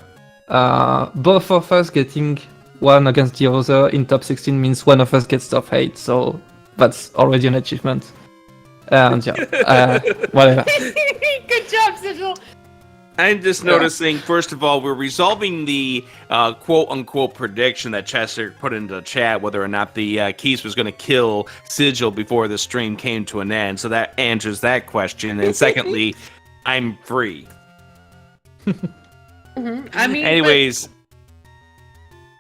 both of us getting one against the other in top 16 means one of us gets top 8. So that's already an achievement. And yeah, whatever. Good job, Sigil. I'm just noticing, first of all, we're resolving the quote-unquote prediction that Chester put into the chat, whether or not the Keys was going to kill Sigil before the stream came to an end. So that answers that question. And secondly, I'm free. I mean, anyways,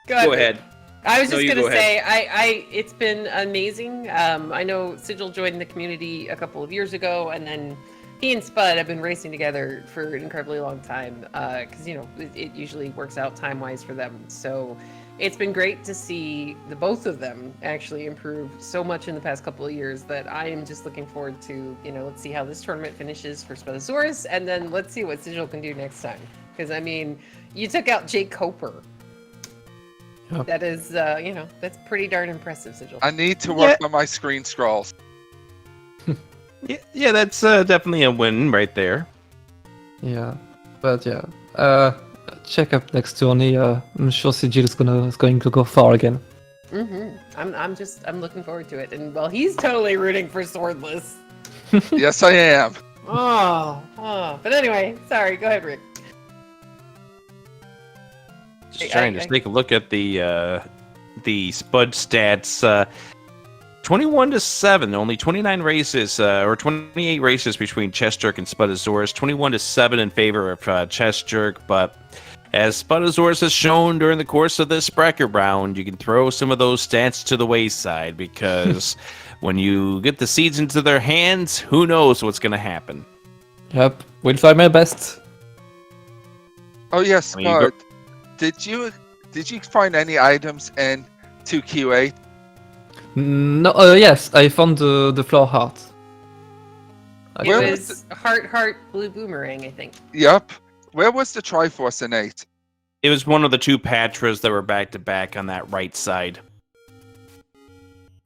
go ahead. I was just you going to go say, it's been amazing. I know Sigil joined the community a couple of years ago, and then he and Spud have been racing together for an incredibly long time, because it usually works out time-wise for them. So it's been great to see the both of them actually improve so much in the past couple of years that I am just looking forward to, let's see how this tournament finishes for Spudozaurus, and then let's see what Sigil can do next time. Because, I mean, you took out Jake Coper. Yep. That is, that's pretty darn impressive, Sigil. I need to work on my screen scrolls. Yeah, that's definitely a win right there. Yeah, but yeah, check up next tourney. I'm sure Sigil is going to go far again. I'm looking forward to it, and well, he's totally rooting for Swordless. Yes, I am. But anyway, sorry. Go ahead, Rick. Just trying to take a look at the Spud stats. 21-7, only 29 races, or 28 races between Chestjerk and Spudozaurus. 21-7 in favor of Chestjerk, but as Spudozaurus has shown during the course of this bracket round, you can throw some of those stats to the wayside, because when you get the seeds into their hands, who knows what's going to happen. Yep, we'll try my best. Oh yes, Spud. Did you find any items in 2Q8? No, yes, I found the floor heart. It was heart, blue boomerang, I think. Yep. Where was the Triforce in 8? It was one of the 2 Patras that were back-to-back on that right side.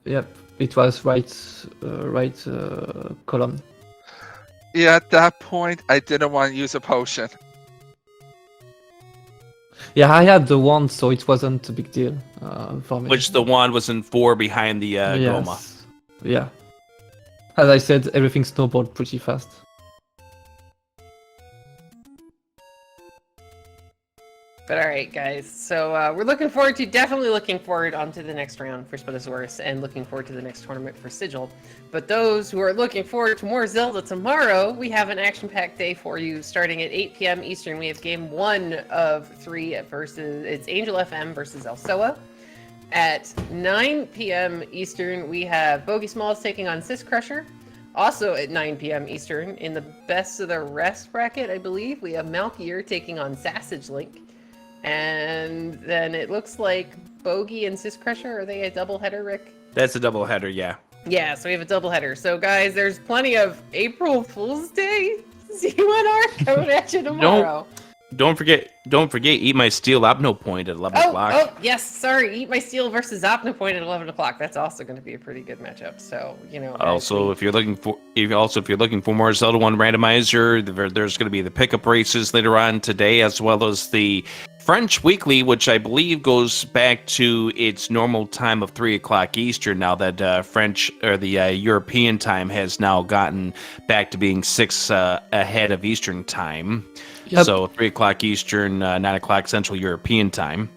Yep, it was right column. Yeah, at that point, I didn't want to use a potion. Yeah, I had the wand, so it wasn't a big deal for me. Which the wand was in 4 behind the Goma. Yeah. As I said, everything snowballed pretty fast. But all right, guys. So we're definitely looking forward onto the next round for Spudozaurus, and looking forward to the next tournament for Sigil. But those who are looking forward to more Zelda tomorrow, we have an action-packed day for you. Starting at 8 p.m. Eastern, we have game 1 of 3 it's Angel FM versus Elsoa. At 9 p.m. Eastern, we have Bogey Smalls taking on Sis Crusher. Also at 9 p.m. Eastern, in the best of the rest bracket, I believe, we have Malkier taking on Sausage Link. And then it looks like Bogey and Sis Crusher, are they a doubleheader, Rick? That's a doubleheader, yeah. Yeah, so we have a doubleheader. So guys, there's plenty of April Fool's Day Z1R coming at you tomorrow. Don't forget, Eat My Steel Opno Point at 11 o'clock. Oh, yes, sorry. Eat My Steel versus Opnopoint at 11 o'clock. That's also going to be a pretty good matchup. So, you know. Also, if you're looking for more Zelda 1 randomizer, there's going to be the pickup races later on today, as well as the French Weekly, which I believe goes back to its normal time of 3 o'clock Eastern. Now that French or the European time has now gotten back to being 6 ahead of Eastern time. Yep. So 3 o'clock Eastern, 9 o'clock Central European time.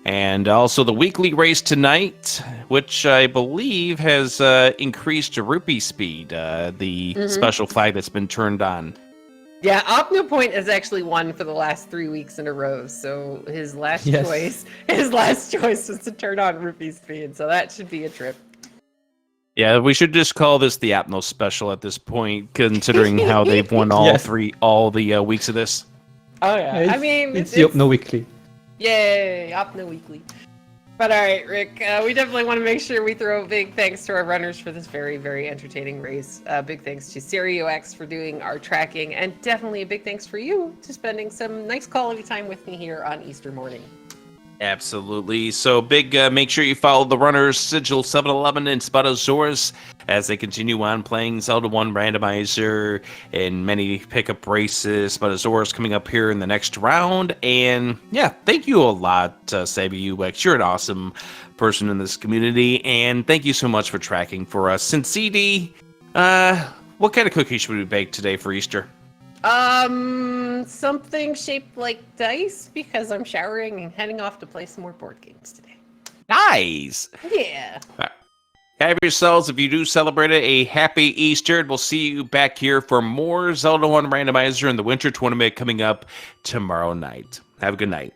And also the weekly race tonight, which I believe has increased to rupee speed, the special flag that's been turned on. Yeah, Opnopoint has actually won for the last 3 weeks in a row. So his last choice was to turn on rupee speed. So that should be a trip. Yeah, we should just call this the Apnos special at this point, considering how they've won all the weeks of this. Oh yeah, I mean it's the Opno Weekly. Yay, Opno Weekly. But all right, Rick, we definitely want to make sure we throw a big thanks to our runners for this very, very entertaining race. Big thanks to SerioX for doing our tracking, and definitely a big thanks for you to spending some nice quality time with me here on Easter morning. Absolutely. So make sure you follow the runners Sigil711 and Spudozaurus as they continue on playing Zelda 1 randomizer in many pickup races. Spudozaurus coming up here in the next round. And yeah, thank you a lot, Savvy UX. You're an awesome person in this community. And thank you so much for tracking for us. Since CD, what kind of cookies should we bake today for Easter? Something shaped like dice, because I'm showering and heading off to play some more board games today. Nice! Yeah. Have yourselves, if you do celebrate it, a happy Easter. And we'll see you back here for more Zelda 1 Randomizer in the Winter Tournament coming up tomorrow night. Have a good night.